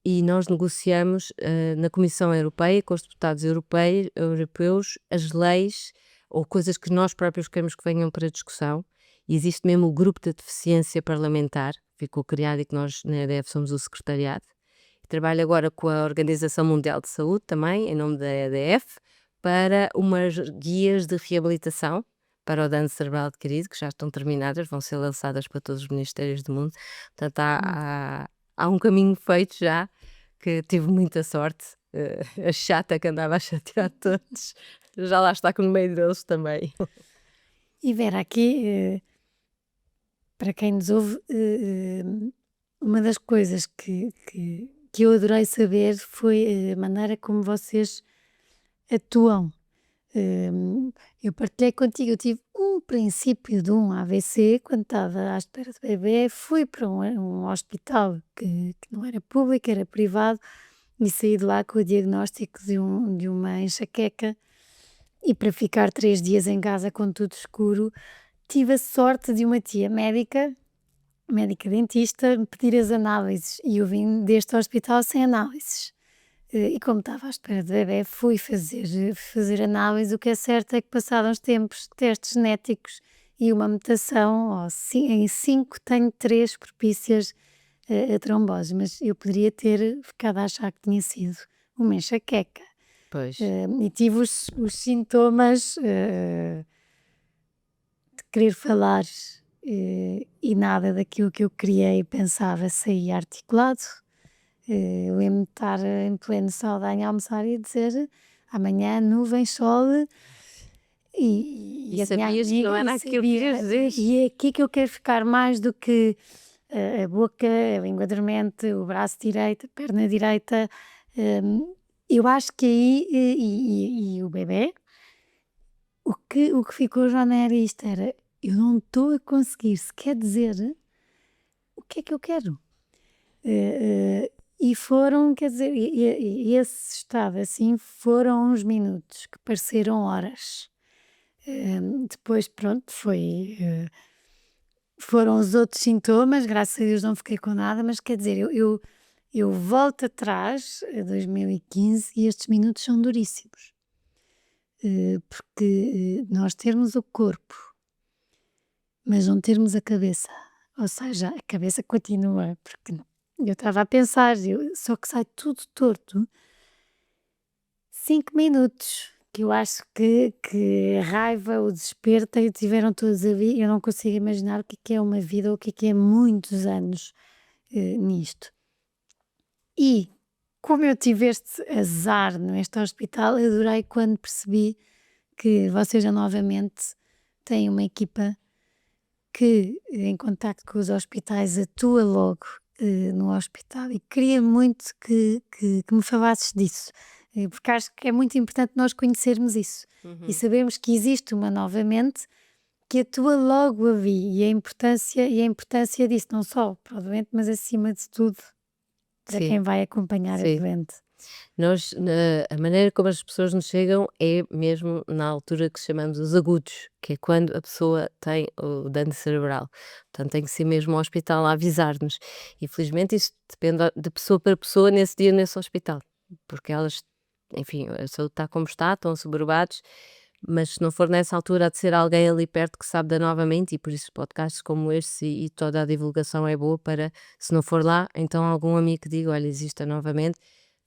e nós negociamos na Comissão Europeia, com os deputados europeus, as leis ou coisas que nós próprios queremos que venham para discussão. E existe mesmo o grupo de deficiência parlamentar, que ficou criado, e que nós na EDF somos o secretariado. Trabalho agora com a Organização Mundial de Saúde também, em nome da EDF, para umas guias de reabilitação para o dano cerebral adquirido, que já estão terminadas, vão ser lançadas para todos os ministérios do mundo. Portanto, há um caminho feito já, que tive muita sorte. A chata que andava a chatear todos, já lá está com o meio deles também. E Vera, aqui, para quem nos ouve, uma das coisas que eu adorei saber foi a maneira como vocês atuam. Eu partilhei contigo, eu tive um princípio de um AVC quando estava à espera de bebê, fui para um hospital que não era público, era privado, e saí de lá com o diagnóstico de uma enxaqueca, e para ficar 3 dias em casa com tudo escuro, tive a sorte de uma tia médica dentista, me pedir as análises, e eu vim deste hospital sem análises. E como estava à espera de bebê, fui fazer análise. O que é certo é que, passados uns tempos, testes genéticos e uma mutação, em 5 tenho 3 propícias a trombose, mas eu poderia ter ficado a achar que tinha sido uma enxaqueca. Pois. E tive os sintomas de querer falar e nada daquilo que eu criei e pensava saía articulado. Eu lembro-me de estar em pleno Saldanha a almoçar e dizer: "Amanhã nuvens, sol", E e a minha sabias que não amiga e era aquilo que ias sabia, dizer? e é aqui que eu quero ficar mais do que a boca, a língua dormente, o braço direito, a perna direita. Eu acho que aí, e o bebé, o que ficou já não era isto, era: eu não estou a conseguir sequer dizer o que é que eu quero. E foram, quer dizer, e esse estado assim foram uns minutos que pareceram horas. Depois, pronto, foram os outros sintomas, graças a Deus não fiquei com nada, mas quer dizer, eu volto atrás a 2015 e estes minutos são duríssimos. Porque nós termos o corpo, mas não termos a cabeça, ou seja, a cabeça continua, porque eu estava a pensar, só que sai tudo torto. 5 minutos, que eu acho que a raiva, o desespero tiveram todos a vir. Eu não consigo imaginar o que é uma vida ou o que é muitos anos nisto. E como eu tive este azar neste hospital, adorei quando percebi que vocês já novamente têm uma equipa que, em contacto com os hospitais, atua logo no hospital, e queria muito que me falasses disso, porque acho que é muito importante nós conhecermos isso e Uhum. sabermos que existe uma novamente que atua logo ali, e a importância disso, não só para o doente, mas acima de tudo para Sim, quem vai acompanhar a sim. doente. A maneira como as pessoas nos chegam é mesmo na altura que chamamos os agudos, que é quando a pessoa tem o dano cerebral. Portanto, tem que ser mesmo ao hospital a avisar-nos. E felizmente isso depende de pessoa para pessoa nesse dia, nesse hospital. Porque elas, enfim, a saúde está como está, estão assoberbados, mas se não for nessa altura, há de ser alguém ali perto que sabe da novamente, e por isso podcasts como este e toda a divulgação é boa para, se não for lá, então algum amigo que diga: olha, existe a novamente.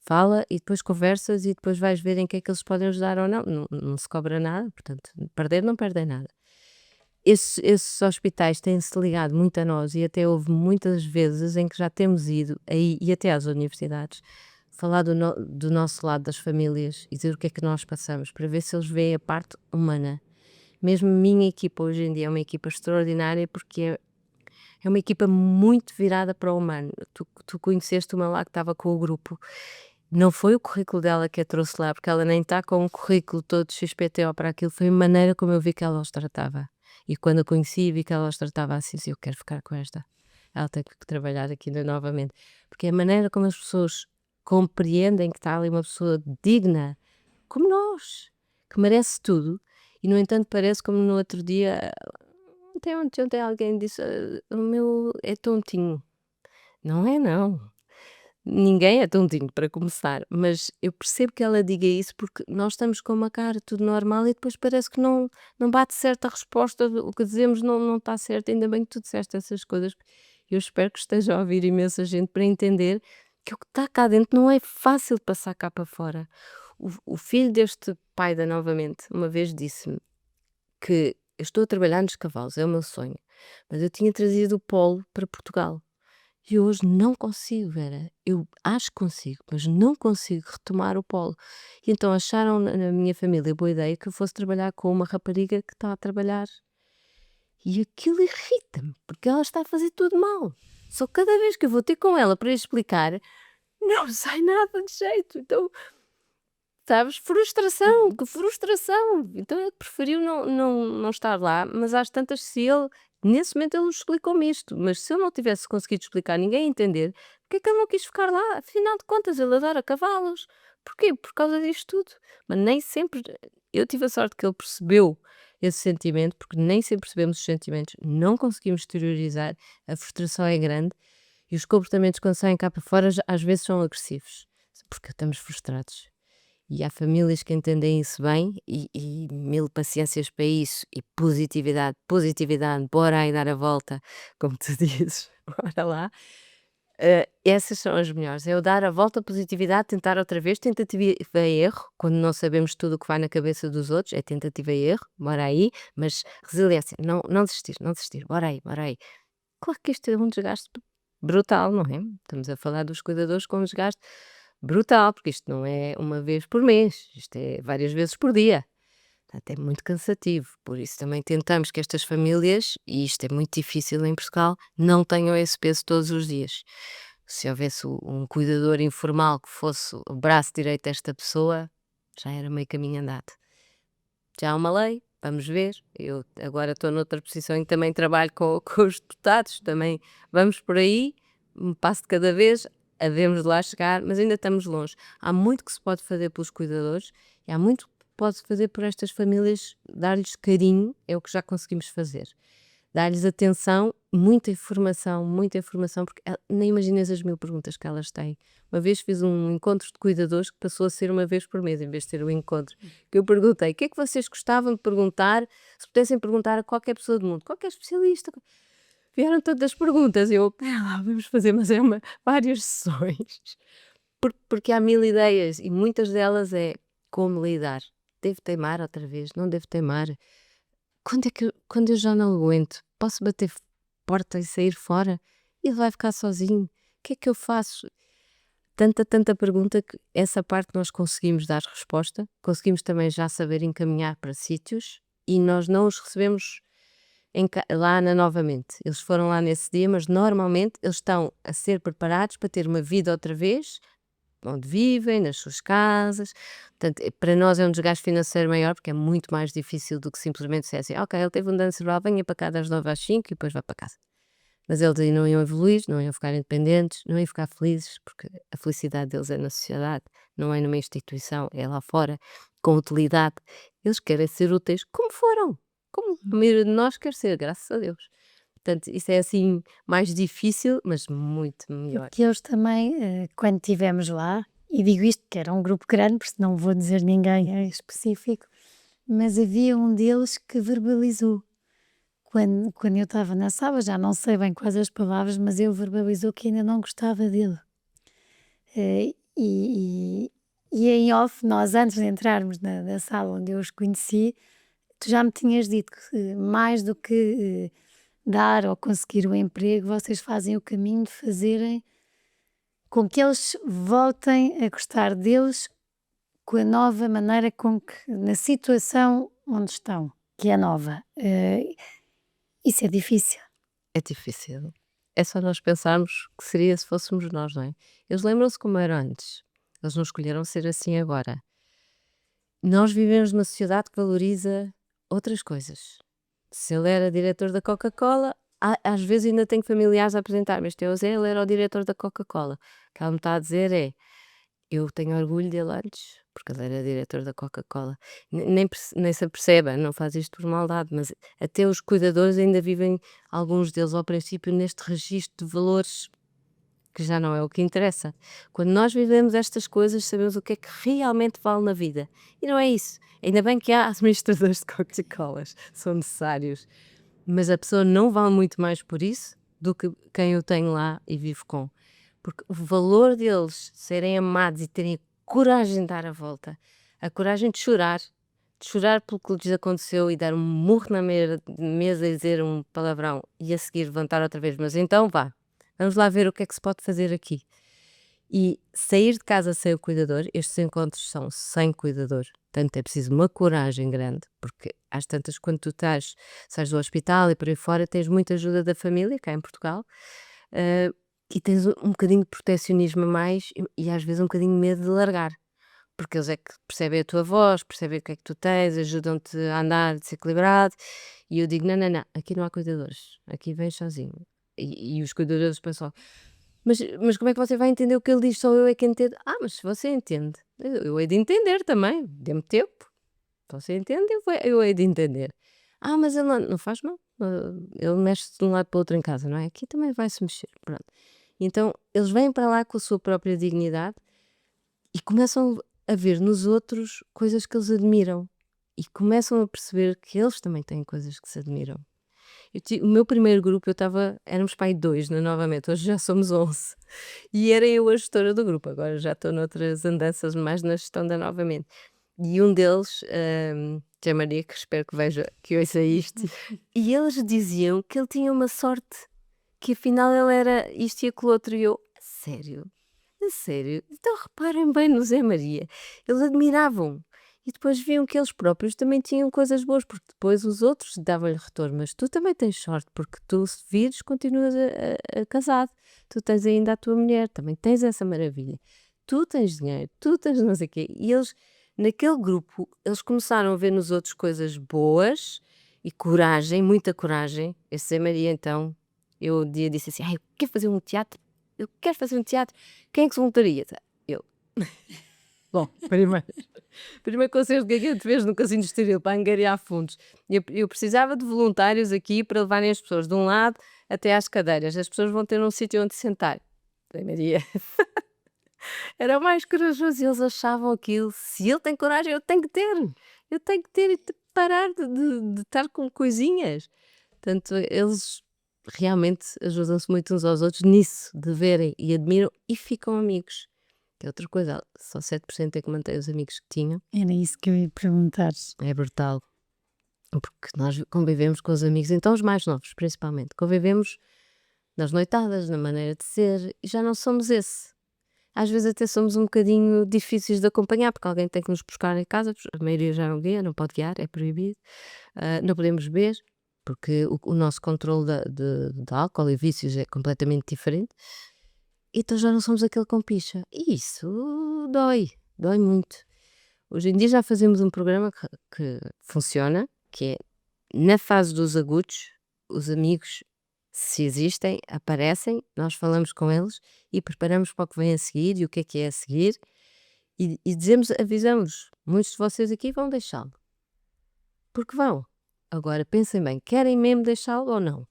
Fala e depois conversas e depois vais ver em que é que eles podem ajudar ou não. Não se cobra nada, portanto, perder não perdem nada. Esses hospitais têm-se ligado muito a nós e até houve muitas vezes em que já temos ido aí e até às universidades falar do nosso lado das famílias e dizer o que é que nós passamos, para ver se eles veem a parte humana. Mesmo a minha equipa hoje em dia é uma equipa extraordinária, porque é uma equipa muito virada para o humano. Tu conheceste uma lá que estava com o grupo. Não foi o currículo dela que a trouxe lá, porque ela nem está com um currículo todo XPTO para aquilo, foi a maneira como eu vi que ela os tratava. E quando a conheci e vi que ela os tratava assim, disse: eu quero ficar com esta. Ela tem que trabalhar aqui novamente. Porque é a maneira como as pessoas compreendem que está ali uma pessoa digna, como nós, que merece tudo, e no entanto parece como no outro dia, ontem alguém disse: "O meu é tontinho". Não é não. Ninguém é tontinho para começar, mas eu percebo que ela diga isso porque nós estamos com uma cara tudo normal e depois parece que não bate certa resposta, o que dizemos não está certo, ainda bem que tu disseste essas coisas. Eu espero que esteja a ouvir imensa gente para entender que o que está cá dentro não é fácil de passar cá para fora. O filho deste pai da Novamente uma vez disse-me que: "Eu estou a trabalhar nos cavalos, é o meu sonho, mas eu tinha trazido o polo para Portugal e hoje não consigo, Vera. Eu acho que consigo, mas não consigo retomar o polo". E então acharam na minha família boa ideia que eu fosse trabalhar com uma rapariga que está a trabalhar. E aquilo irrita-me, porque ela está a fazer tudo mal. Só que cada vez que eu vou ter com ela para lhe explicar, não sai nada de jeito. Então, sabes, frustração, Uhum. que frustração! Então ele preferiu não estar lá, mas às tantas, se ele nesse momento ele explicou-me isto, mas se eu não tivesse conseguido explicar, ninguém ia entender, porque é que ele não quis ficar lá? Afinal de contas, ele adora cavalos. Porquê? Por causa disto tudo. Mas nem sempre eu tive a sorte que ele percebeu esse sentimento, porque nem sempre percebemos os sentimentos, não conseguimos exteriorizar, a frustração é grande e os comportamentos quando saem cá para fora às vezes são agressivos, porque estamos frustrados. E há famílias que entendem isso bem e mil paciências para isso e positividade, positividade, bora aí dar a volta, como tu dizes, bora lá. Essas são as melhores, é o dar a volta à positividade, tentar outra vez, tentativa e erro, quando não sabemos tudo o que vai na cabeça dos outros, é tentativa e erro, bora aí, mas resiliência, não desistir, não desistir, bora aí, bora aí. Claro que isto é um desgaste brutal, não é? Estamos a falar dos cuidadores com um desgaste brutal, porque isto não é uma vez por mês, isto é várias vezes por dia. Portanto, é muito cansativo. Por isso também tentamos que estas famílias, e isto é muito difícil em Portugal, não tenham esse peso todos os dias. Se houvesse um cuidador informal que fosse o braço direito desta pessoa, já era meio caminho andado. Já há uma lei, vamos ver. Eu agora estou noutra posição em que também trabalho com os deputados, também vamos por aí, um passo de cada vez, havemos de lá chegar, mas ainda estamos longe. Há muito que se pode fazer pelos cuidadores e há muito que pode fazer por estas famílias, dar-lhes carinho, é o que já conseguimos fazer. Dar-lhes atenção, muita informação, porque nem imaginas as mil perguntas que elas têm. Uma vez fiz um encontro de cuidadores que passou a ser uma vez por mês, em vez de ter um encontro. Que eu perguntei, o que é que vocês gostavam de perguntar, se pudessem perguntar a qualquer pessoa do mundo, qualquer especialista. Vieram todas as perguntas, eu, pera lá, vamos fazer, mas várias sessões. Porque há mil ideias e muitas delas é como lidar. Devo teimar outra vez? Não devo teimar? Quando eu já não aguento, posso bater porta e sair fora? Ele vai ficar sozinho? O que é que eu faço? Tanta pergunta que essa parte nós conseguimos dar resposta, conseguimos também já saber encaminhar para sítios e nós não os recebemos lá novamente. Eles foram lá nesse dia, mas normalmente eles estão a ser preparados para ter uma vida outra vez, onde vivem, nas suas casas. Portanto, para nós é um desgaste financeiro maior, porque é muito mais difícil do que simplesmente dizer assim, ok, ele teve um dano cerebral, venha para cá das 9 às 5 e depois vai para casa. Mas eles aí não iam evoluir, não iam ficar independentes, não iam ficar felizes, porque a felicidade deles é na sociedade, não é numa instituição, é lá fora, com utilidade. Eles querem ser úteis como foram, como a maioria de nós quer ser, graças a Deus. Portanto, isso é assim mais difícil, mas muito melhor. Que eles também, quando estivemos lá, e digo isto que era um grupo grande, porque não vou dizer ninguém em específico, mas havia um deles que verbalizou. Quando eu estava na sala, já não sei bem quais as palavras, mas ele verbalizou que ainda não gostava dele. E em off, nós antes de entrarmos na sala onde eu os conheci, tu já me tinhas dito que mais do que dar ou conseguir o emprego, vocês fazem o caminho de fazerem com que eles voltem a gostar deles com a nova maneira com que, na situação onde estão, que é nova. Isso é difícil. É difícil. É só nós pensarmos que seria se fôssemos nós, não é? Eles lembram-se como era antes. Eles não escolheram ser assim agora. Nós vivemos numa sociedade que valoriza outras coisas. Se ele era diretor da Coca-Cola, às vezes ainda tenho familiares a apresentar, mas o Zé, ele era o diretor da Coca-Cola. O que ela me está a dizer é, eu tenho orgulho dele antes, porque ele era diretor da Coca-Cola. Nem se aperceba, não faz isto por maldade, mas até os cuidadores ainda vivem, alguns deles ao princípio, neste registro de valores que já não é o que interessa. Quando nós vivemos estas coisas, sabemos o que é que realmente vale na vida. E não é isso. Ainda bem que há administradores de Coca-Colas, são necessários. Mas a pessoa não vale muito mais por isso do que quem eu tenho lá e vivo com. Porque o valor deles serem amados e terem a coragem de dar a volta, a coragem de chorar pelo que lhes aconteceu e dar um murro na mesa e dizer um palavrão e a seguir levantar outra vez, mas então vá, vamos lá ver o que é que se pode fazer aqui. E sair de casa sem o cuidador, estes encontros são sem cuidador, portanto é preciso uma coragem grande, porque às tantas quando tu sais do hospital e por aí fora, tens muita ajuda da família, cá em Portugal, e tens um bocadinho de protecionismo a mais e às vezes um bocadinho de medo de largar, porque eles é que percebem a tua voz, percebem o que é que tu tens, ajudam-te a andar desequilibrado, e eu digo, não, aqui não há cuidadores, aqui vens sozinho. E os cuidadores pensam, mas como é que você vai entender o que ele diz? Só eu é que entendo. Mas se você entende, eu hei de entender também, dê-me tempo. Se você entende, eu hei de entender. Mas ele não faz mal, ele mexe-se de um lado para o outro em casa, não é? Aqui também vai-se mexer, pronto. Então, eles vêm para lá com a sua própria dignidade e começam a ver nos outros coisas que eles admiram e começam a perceber que eles também têm coisas que se admiram. O meu primeiro grupo, éramos pai 2 novamente, hoje já somos 11. E era eu a gestora do grupo, agora já estou noutras andanças, mais na gestão da novamente. E um deles, Tia Maria, que espero que veja, que ouça isto, e eles diziam que ele tinha uma sorte, que afinal ele era isto e aquilo outro, e eu, a sério? A sério? Então reparem bem no Zé Maria, eles admiravam. E depois viam que eles próprios também tinham coisas boas, porque depois os outros davam-lhe retorno. Mas tu também tens sorte, porque tu, se vires, continuas a casado. Tu tens ainda a tua mulher, também tens essa maravilha. Tu tens dinheiro, tu tens não sei o quê. E eles, naquele grupo, eles começaram a ver nos outros coisas boas e coragem, muita coragem. Esse Zé Maria, então, eu um dia disse assim, eu quero fazer um teatro. Eu quero fazer um teatro. Quem é que se voluntaria? Eu. Bom, primeiro concerto que a gente fez no Casino de Estoril para angariar fundos. Eu precisava de voluntários aqui para levarem as pessoas de um lado até às cadeiras. As pessoas vão ter um sítio onde sentar. Zé Maria era o mais corajoso e eles achavam aquilo. Se ele tem coragem, eu tenho que ter. Eu tenho que ter e parar de estar com coisinhas. Portanto, eles realmente ajudam-se muito uns aos outros nisso, de verem e admiram e ficam amigos. Que é outra coisa, só 7% é que mantém os amigos que tinham. Era isso que eu ia perguntar. É brutal. Porque nós convivemos com os amigos, então os mais novos, principalmente. Convivemos nas noitadas, na maneira de ser, e já não somos esse. Às vezes até somos um bocadinho difíceis de acompanhar, porque alguém tem que nos buscar em casa, a maioria já não guia, não pode guiar, é proibido. Não podemos beber, porque o nosso controle de álcool e vícios é completamente diferente. Então já não somos aquele com picha. E isso dói muito. Hoje em dia já fazemos um programa que funciona, que é, na fase dos agudos, os amigos, se existem, aparecem, nós falamos com eles e preparamos para o que vem a seguir e o que é a seguir e avisamos, muitos de vocês aqui vão deixá-lo. Porque vão. Agora pensem bem, querem mesmo deixá-lo ou não?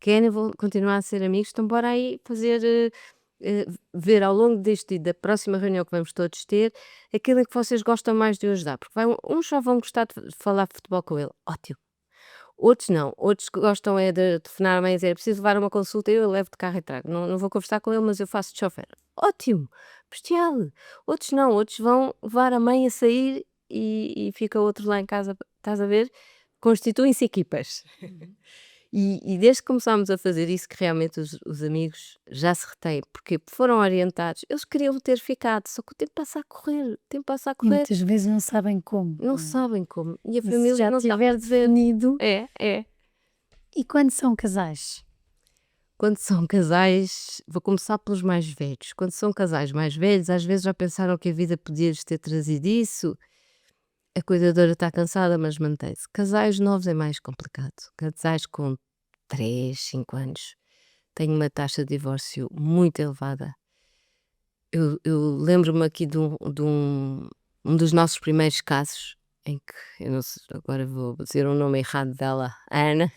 Querem continuar a ser amigos? Então bora aí fazer... ver ao longo deste e da próxima reunião que vamos todos ter aquilo em que vocês gostam mais de o ajudar, porque uns só vão gostar de falar futebol com ele, ótimo, outros não, outros que gostam é de telefonar a mãe e dizer preciso levar uma consulta, eu levo de carro e trago, não vou conversar com ele, mas eu faço de chofer, ótimo, bestial. Outros não, outros vão levar a mãe a sair e fica outro lá em casa, estás a ver? Constituem-se equipas. E desde que começámos a fazer isso, que realmente os amigos já se retêm, porque foram orientados, eles queriam ter ficado, só que o tempo passa a correr, E muitas vezes não sabem como. não sabem como. E a Se família já não sabe. tiver definido. É. E quando são casais? Quando são casais, vou começar pelos mais velhos. Quando são casais mais velhos, às vezes já pensaram que a vida podia-lhes ter trazido isso. A cuidadora está cansada, mas mantém-se. Casais novos é mais complicado. Casais com 3, 5 anos têm uma taxa de divórcio muito elevada. Eu lembro-me aqui de um dos nossos primeiros casos, em que, eu não sei, agora vou dizer o nome errado dela, a Ana.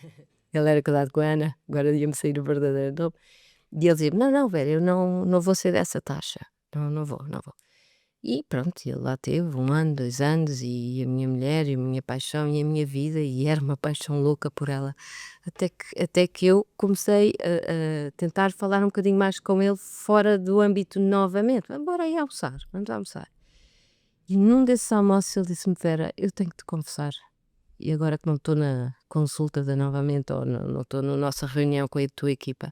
Ele era casado com a Ana, agora ia-me sair o verdadeiro nome. E ele dizia: Não, velho, eu não vou ser dessa taxa. Não vou. E pronto, ele lá teve 1 ano, 2 anos, e a minha mulher, e a minha paixão, e a minha vida, e era uma paixão louca por ela. Até que eu comecei a tentar falar um bocadinho mais com ele fora do âmbito novamente. Bora aí vamos almoçar. E num desses almoços ele disse-me: Vera, eu tenho que te confessar. E agora que não estou na consulta da novamente, ou não estou na nossa reunião com a tua equipa,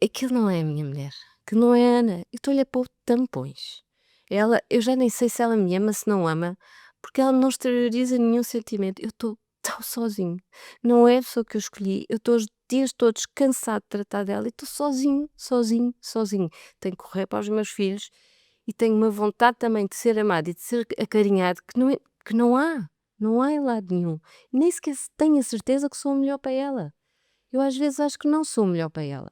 aquilo não é a minha mulher, que não é a Ana. Eu estou-lhe a pôr tampões. Eu já nem sei se ela me ama, se não ama, porque ela não exterioriza nenhum sentimento. Eu estou tão sozinho. Não é a pessoa que eu escolhi. Eu estou os dias todos cansado de tratar dela e estou sozinho. Tenho que correr para os meus filhos e tenho uma vontade também de ser amado e de ser acarinhado que não há. Não há em lado nenhum. Nem sequer tenho a certeza que sou o melhor para ela. Eu às vezes acho que não sou o melhor para ela.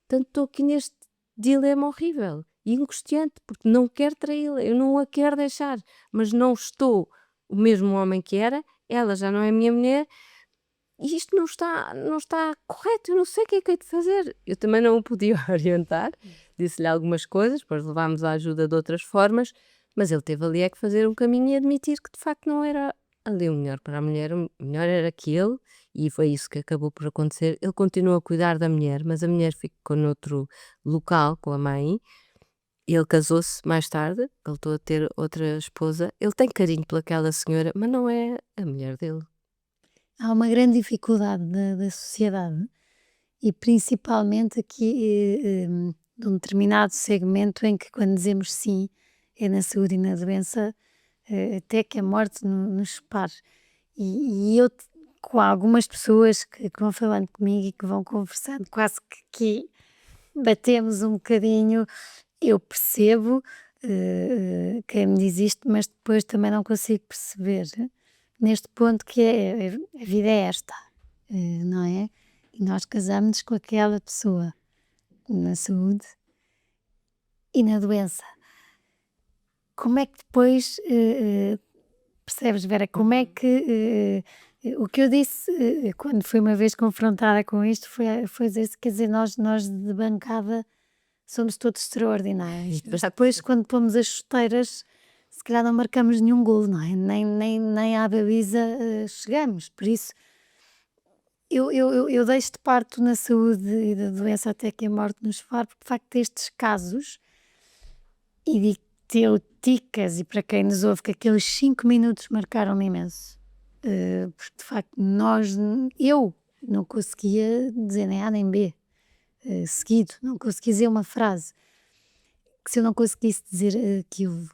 Portanto, estou aqui neste dilema horrível e angustiante, porque não quero traí-la, eu não a quero deixar, mas não estou o mesmo homem que era, ela já não é a minha mulher, e isto não está correto, eu não sei o que é que hei de fazer. Eu também não o podia orientar, disse-lhe algumas coisas, depois levámos a ajuda de outras formas, mas ele teve ali é que fazer um caminho e admitir que de facto não era ali o melhor para a mulher, o melhor era que ele, e foi isso que acabou por acontecer, ele continua a cuidar da mulher, mas a mulher ficou noutro local com a mãe. Ele casou-se mais tarde, voltou a ter outra esposa. Ele tem carinho pelaquela senhora, mas não é a mulher dele. Há uma grande dificuldade da sociedade e principalmente aqui, de um determinado segmento em que quando dizemos sim, é na saúde e na doença, até que a morte nos separe. E eu, com algumas pessoas que vão falando comigo e que vão conversando, quase que batemos um bocadinho, eu percebo quem me diz isto, mas depois também não consigo perceber neste ponto que a vida é esta, não é? E nós casamos com aquela pessoa na saúde e na doença. Como é que depois, percebes, Vera, como é que o que eu disse quando fui uma vez confrontada com isto foi dizer, quer dizer, nós de bancada somos todos extraordinários. Mas depois, quando pomos as chuteiras, se calhar não marcamos nenhum golo, não é? Nem à baliza chegamos. Por isso, eu deixo de parte na saúde e da doença até que a morte nos separe, porque de facto estes casos, e digo-te eu, ticas, e para quem nos ouve, que aqueles 5 minutos marcaram-me imenso. Porque de facto eu não conseguia dizer nem A nem B seguido, não conseguia dizer uma frase. Que se eu não conseguisse dizer aquilo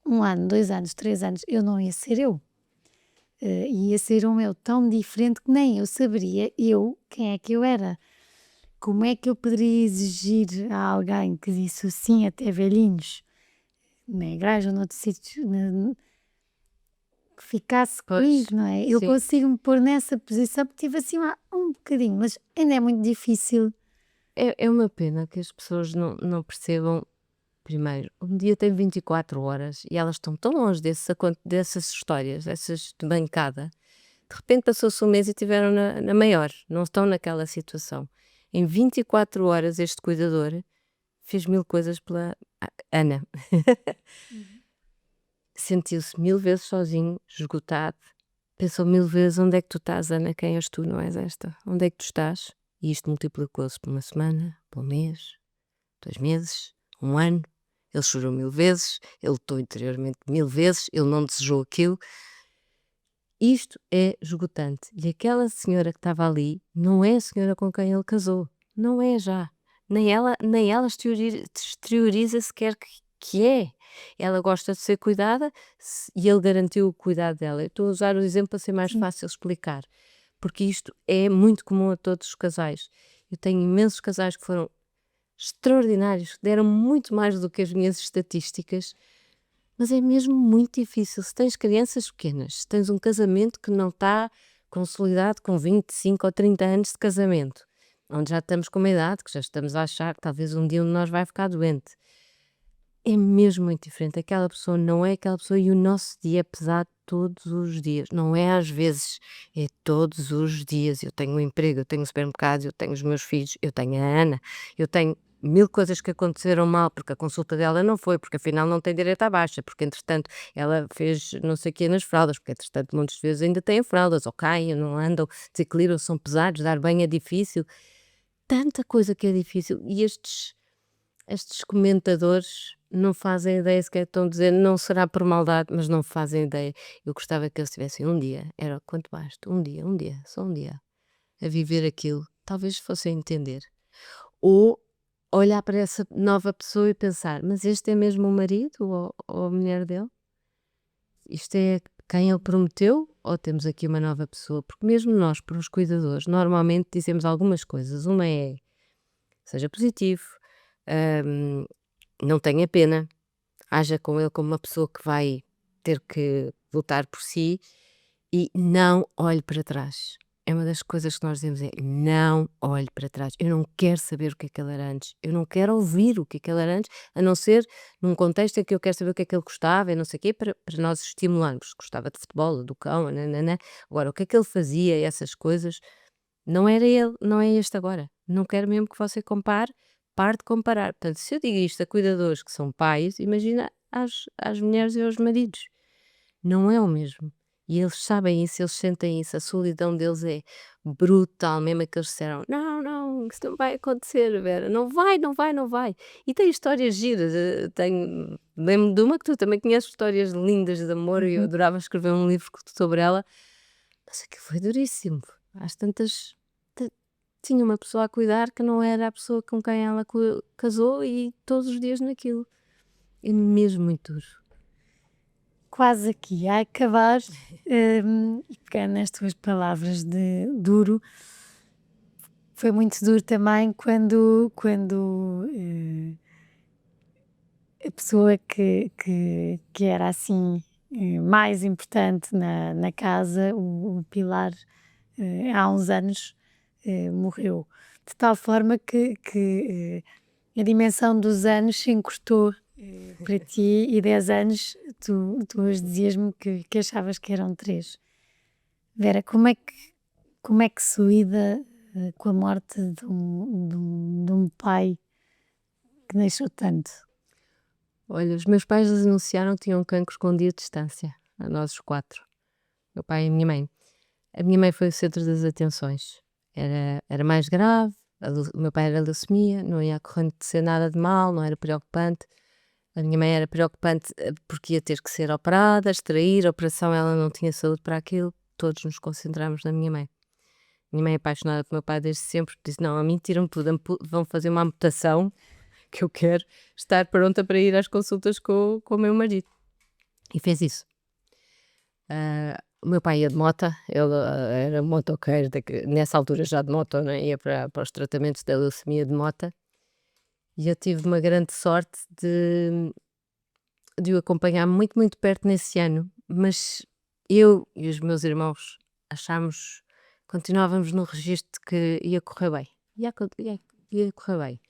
1 ano, 2 anos, 3 anos, eu não ia ser eu. Ia ser um eu tão diferente que nem eu saberia quem é que eu era. Como é que eu poderia exigir a alguém que disse o sim até velhinhos, na igreja ou noutro sítio, que ficasse Pois, comigo, não é? Eu sim. consigo me pôr nessa posição porque tive assim um bocadinho, mas ainda é muito difícil. É uma pena que as pessoas não percebam. Primeiro, um dia tem 24 horas e elas estão tão longe dessas histórias, dessas de bancada. De repente passou-se um mês e estiveram na maior, não estão naquela situação. Em 24 horas, este cuidador fez 1000 coisas pela Ana. Sentiu-se 1000 vezes sozinho, esgotado. Pensou 1000 vezes: onde é que tu estás, Ana? Quem és tu? Não és esta? Onde é que tu estás? E isto multiplicou-se por uma semana, por um mês, 2 meses, um ano. Ele chorou 1000 vezes, ele lutou interiormente 1000 vezes, ele não desejou aquilo. Isto é esgotante. E aquela senhora que estava ali não é a senhora com quem ele casou. Não é já. Nem ela exterioriza sequer que é. Ela gosta de ser cuidada e ele garantiu o cuidado dela. Eu estou a usar o exemplo para ser mais Sim. fácil explicar. Porque isto é muito comum a todos os casais. Eu tenho imensos casais que foram extraordinários, que deram muito mais do que as minhas estatísticas, mas é mesmo muito difícil. Se tens crianças pequenas, se tens um casamento que não está consolidado com 25 ou 30 anos de casamento, onde já estamos com uma idade que já estamos a achar que talvez um dia um de nós vai ficar doente. É mesmo muito diferente. Aquela pessoa não é aquela pessoa e o nosso dia é pesado todos os dias. Não é às vezes, é todos os dias. Eu tenho um emprego, eu tenho um supermercado, eu tenho os meus filhos, eu tenho a Ana, eu tenho 1000 coisas que aconteceram mal, porque a consulta dela não foi, porque afinal não tem direito à baixa, porque entretanto ela fez não sei o quê nas fraldas, porque entretanto muitas vezes ainda têm fraldas, ou caem, ou não andam, desequilibram, são pesados, dar banho é difícil. Tanta coisa que é difícil. E estes comentadores não fazem ideia sequer, estão a dizer, não será por maldade, mas não fazem ideia. Eu gostava que eles tivessem um dia, era quanto basta, um dia, só um dia, a viver aquilo, talvez fossem entender. Ou olhar para essa nova pessoa e pensar, mas este é mesmo o marido ou a mulher dele? Isto é quem ele prometeu ou temos aqui uma nova pessoa? Porque mesmo nós, para os cuidadores, normalmente dizemos algumas coisas. Uma é, seja positivo, hum, não tenha pena, haja com ele como uma pessoa que vai ter que lutar por si e não olhe para trás. É uma das coisas que nós dizemos é não olhe para trás. Eu não quero saber o que é que ele era antes. Eu não quero ouvir o que é que ele era antes, a não ser num contexto em que eu quero saber o que é que ele gostava e não sei o quê, para nós estimularmos. Gostava de futebol, do cão, nananã. Agora, o que é que ele fazia, essas coisas, não era ele, não é este agora. Não quero mesmo que você compare, pare de comparar. Portanto, se eu digo isto a cuidadores que são pais, imagina às mulheres e aos maridos. Não é o mesmo. E eles sabem isso, eles sentem isso, a solidão deles é brutal, mesmo é que eles disseram: "Não, não, isso não vai acontecer, Vera, não vai, não vai, não vai". E tem histórias giras, tenho lembro de uma que tu também conheces, histórias lindas de amor e eu Uhum. adorava escrever um livro sobre ela, mas aquilo foi duríssimo. Às tantas, ti tinha uma pessoa a cuidar que não era a pessoa com quem ela casou e todos os dias naquilo. É mesmo muito duro. Quase aqui a acabar, e pegando nas tuas palavras de duro, foi muito duro também quando a pessoa que era assim, mais importante na casa, o pilar, há uns anos, morreu. De tal forma que a dimensão dos anos se encurtou, para ti e 10 anos tu hoje dizias-me que achavas que eram 3. Vera, como é que se lida, com a morte de um pai que deixou tanto? Olha, os meus pais anunciaram que tinham cancro com um dia de distância, a nós os 4, meu pai e a minha mãe. A minha mãe foi o centro das atenções. Era mais grave, o meu pai era leucemia, não ia acontecer nada de mal, não era preocupante. A minha mãe era preocupante, porque ia ter que ser operada, extrair, a operação, ela não tinha saúde para aquilo. Todos nos concentramos na minha mãe. Minha mãe é apaixonada pelo meu pai desde sempre, disse: "Não, a mim tiram tudo, vão fazer uma amputação, que eu quero estar pronta para ir às consultas com o meu marido". E fez isso. O meu pai ia de moto, ele era motoqueiro, nessa altura já de moto, né? Ia para os tratamentos da leucemia de moto. E eu tive uma grande sorte de o acompanhar muito, muito perto nesse ano. Mas eu e os meus irmãos achámos, continuávamos no registro de que ia correr bem. Ia correr bem.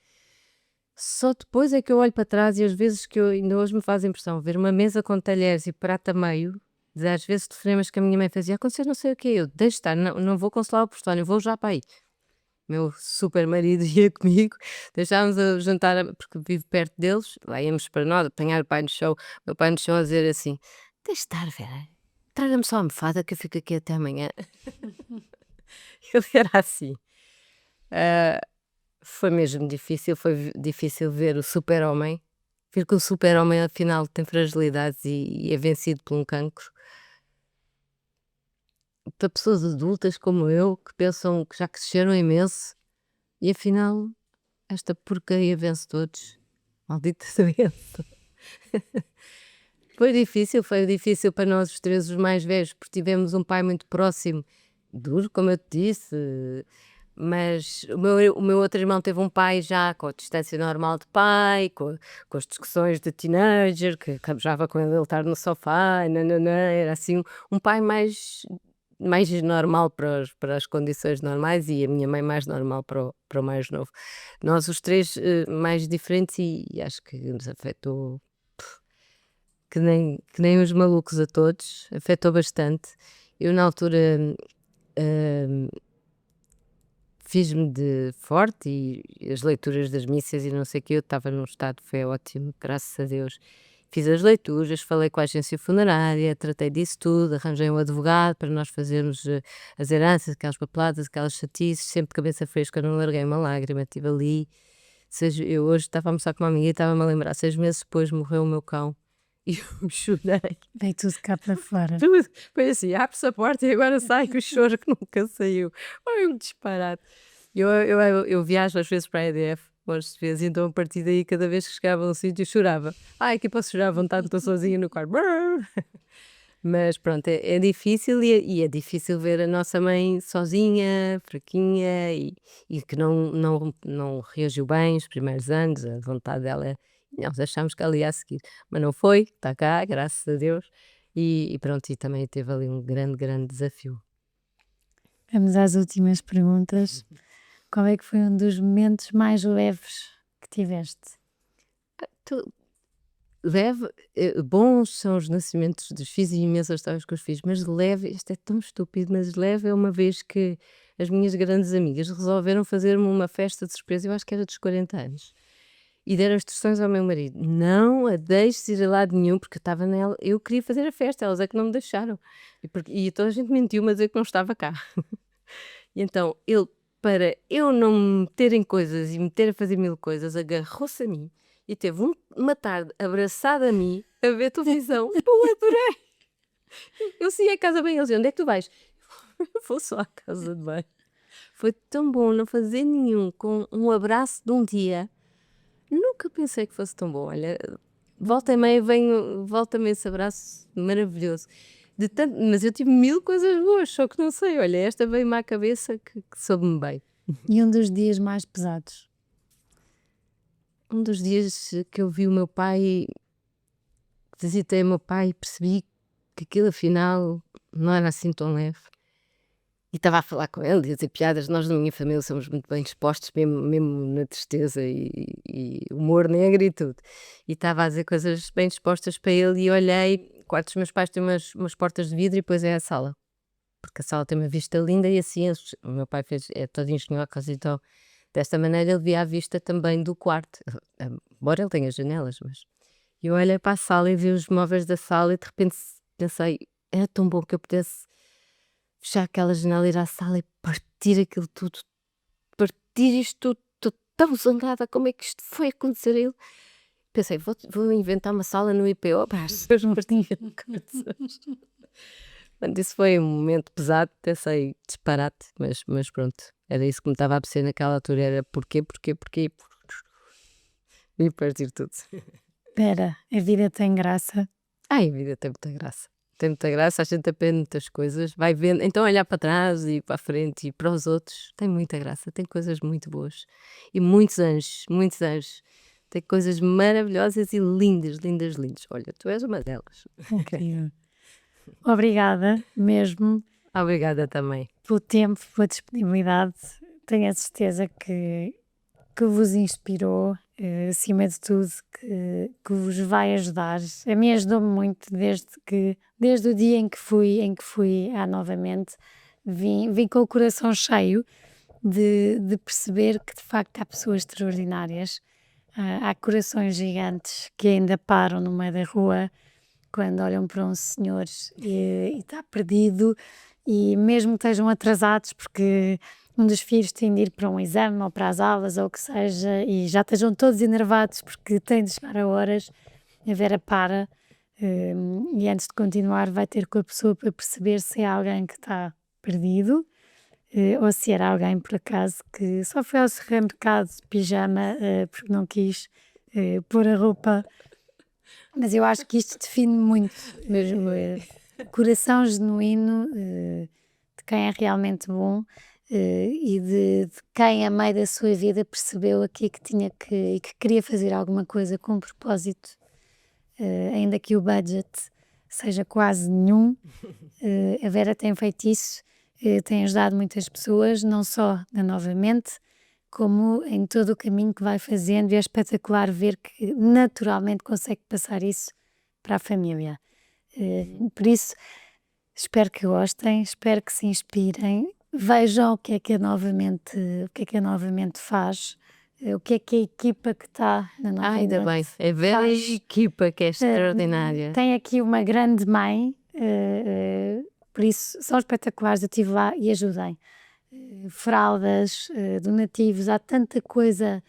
Só depois é que eu olho para trás e às vezes que eu, ainda hoje me faz impressão ver uma mesa com talheres e prato a meio, às vezes telefonemas que a minha mãe fazia: "Aconteceu não sei o quê", eu: "Deixa estar, não vou consolar o Postónio, vou já para aí". Meu super marido ia comigo, deixávamos a jantar, porque vivo perto deles, lá íamos para nós, apanhar o pai no chão, meu pai no chão a dizer assim: "Deixa estar, Vera, traga-me só a almofada que eu fico aqui até amanhã". Ele era assim. Ah, Foi mesmo difícil, difícil ver o super-homem, ver que o super-homem afinal tem fragilidades e é vencido por um cancro. Para pessoas adultas como eu, que pensam que já cresceram imenso e afinal esta porcaria vence todos. Maldita doença. Foi difícil para nós os 3 os mais velhos, porque tivemos um pai muito próximo, duro, como eu te disse, mas o meu outro irmão teve um pai já com a distância normal de pai, com as discussões de teenager, que acabava com ele estar no sofá, nã era assim um pai mais normal para as condições normais e a minha mãe mais normal para o mais novo. Nós os 3 mais diferentes e acho que nos afetou que nem os malucos a todos, afetou bastante. Eu na altura, hum, fiz-me de forte e as leituras das missas e não sei o quê, eu estava num estado de fé ótimo, graças a Deus. Fiz as leituras, falei com a agência funerária, tratei disso tudo, arranjei um advogado para nós fazermos, as heranças, aquelas papeladas, aquelas chatices, sempre de cabeça fresca, não larguei uma lágrima, estive ali. Eu hoje estava a almoçar com uma amiga e estava-me a lembrar, 6 meses depois morreu o meu cão e eu chorei. Veio tudo cá para fora. Tudo. Foi assim, abre-se a porta e agora sai com o choro que nunca saiu. Foi um disparate. Eu viajo às vezes para a EDF, gosto de vezes, então a partir daí, cada vez que chegava a um sítio, eu chorava. Ai, aqui posso chorar à vontade, estou sozinha no quarto. Brrr. Mas pronto, é difícil e é difícil ver a nossa mãe sozinha, fraquinha e que não reagiu bem os primeiros anos, a vontade dela, nós achámos que ela ia a seguir, mas não foi, está cá, graças a Deus, e pronto, e também teve ali um grande, grande desafio. Vamos às últimas perguntas. Qual é que foi um dos momentos mais leves que tiveste? Tu leve, bons são os nascimentos dos filhos e imensas histórias com os filhos, mas leve, isto é tão estúpido, mas leve é uma vez que as minhas grandes amigas resolveram fazer-me uma festa de surpresa, eu acho que era dos 40 anos. e deram instruções ao meu marido: não a deixes ir a lado nenhum, porque eu estava nela, eu queria fazer a festa, elas é que não me deixaram. E toda a gente mentiu-me a dizer que não estava cá. E então ele, para eu não me meter em coisas e me meter a fazer mil coisas, agarrou-se a mim e teve uma tarde abraçada a mim a ver televisão. Eu adorei! Eu saí à casa bem, eles diziam: onde é que tu vais? Eu vou só à casa de banho. Foi tão bom não fazer nenhum, com um abraço de um dia. Nunca pensei que fosse tão bom. Olha, volta e meia volta-me esse abraço maravilhoso. Mas eu tive mil coisas boas, só que não sei. Olha, esta veio-me à cabeça que soube-me bem. E um dos dias mais pesados? Um dos dias que eu vi o meu pai, visitei o meu pai e percebi que aquilo afinal não era assim tão leve. E estava a falar com ele, a dizer piadas. Nós, na minha família, somos muito bem dispostos, mesmo na tristeza e humor negro e tudo. E estava a dizer coisas bem dispostas para ele e olhei. O quarto dos meus pais tem umas portas de vidro e depois é a sala. Porque a sala tem uma vista linda e assim, o meu pai é todo engenhocas, então desta maneira ele via a vista também do quarto. Embora ele tenha janelas, mas... Eu olhei para a sala e vi os móveis da sala e de repente pensei, era tão bom que eu pudesse fechar aquela janela, ir à sala e partir aquilo tudo, partir isto tudo. Estou tão zangada, como é que isto foi acontecer a ele? Pensei, vou inventar uma sala no IPO para as pessoas partirem coisas. Portanto, isso foi um momento pesado, pensei disparate, mas pronto, era isso que me estava a apetecer naquela altura, era porquê, e partir tudo. Espera, a vida tem graça. Ai, a vida tem muita graça. Tem muita graça, a gente aprende muitas coisas, vai vendo, então olhar para trás e para a frente e para os outros, tem muita graça, tem coisas muito boas. E muitos anjos, tem coisas maravilhosas e lindas, lindas, lindas. Olha, tu és uma delas. Incrível. Obrigada mesmo Obrigada também. pelo tempo, pela disponibilidade. Tenho a certeza que vos inspirou, acima de tudo, que vos vai ajudar. A mim ajudou-me muito desde o dia em que fui à Novamente, vim com o coração cheio de perceber que de facto há pessoas extraordinárias. Há corações gigantes que ainda param no meio da rua quando olham para um senhor e está perdido, e mesmo que estejam atrasados porque um dos filhos tem de ir para um exame ou para as aulas ou o que seja, e já estejam todos enervados porque têm de chegar a horas, a Vera para, e antes de continuar vai ter com a pessoa para perceber se é alguém que está perdido, ou se era alguém por acaso que só foi ao supermercado de pijama porque não quis pôr a roupa. Mas eu acho que isto define muito mesmo, coração genuíno de quem é realmente bom, e de quem a meio da sua vida percebeu aqui que tinha e que queria fazer alguma coisa com propósito, ainda que o budget seja quase nenhum. A Vera tem feito isso, tem ajudado muitas pessoas, não só na Novamente, como em todo o caminho que vai fazendo, e é espetacular ver que naturalmente consegue passar isso para a família. Por isso, espero que gostem, espero que se inspirem, vejam o que é que a Novamente faz, o que é que a equipa que está na Novamente Ainda bem, é a equipa que é extraordinária. tem aqui uma grande mãe, por isso são espetaculares, eu estive lá e ajudem. Fraldas, donativos, há tanta coisa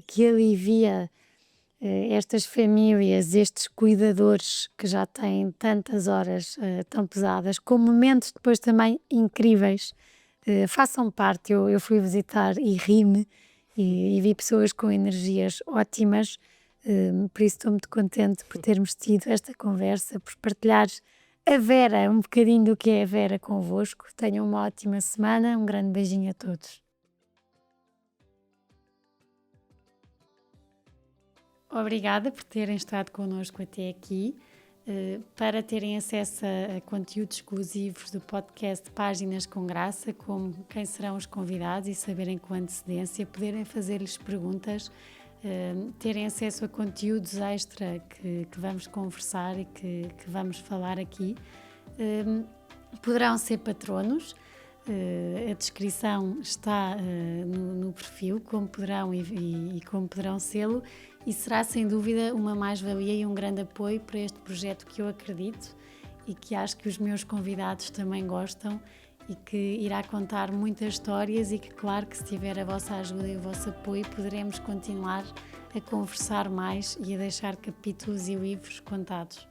que alivia estas famílias, estes cuidadores que já têm tantas horas tão pesadas, com momentos depois também incríveis. Façam parte, eu fui visitar e ri-me e vi pessoas com energias ótimas, por isso estou muito contente por termos tido esta conversa, por partilhar a Vera, um bocadinho do que é a Vera convosco. Tenham uma ótima semana, um grande beijinho a todos. Obrigada por terem estado connosco até aqui. Para terem acesso a conteúdos exclusivos do podcast Páginas com Graça, como quem serão os convidados e saberem com antecedência, poderem fazer-lhes perguntas, terem acesso a conteúdos extra que vamos conversar e que vamos falar aqui, poderão ser patronos. A descrição está no perfil, como poderão e como poderão sê-lo, e será sem dúvida uma mais-valia e um grande apoio para este projeto que eu acredito e que acho que os meus convidados também gostam e que irá contar muitas histórias e que, claro, que se tiver a vossa ajuda e o vosso apoio, poderemos continuar a conversar mais e a deixar capítulos e livros contados.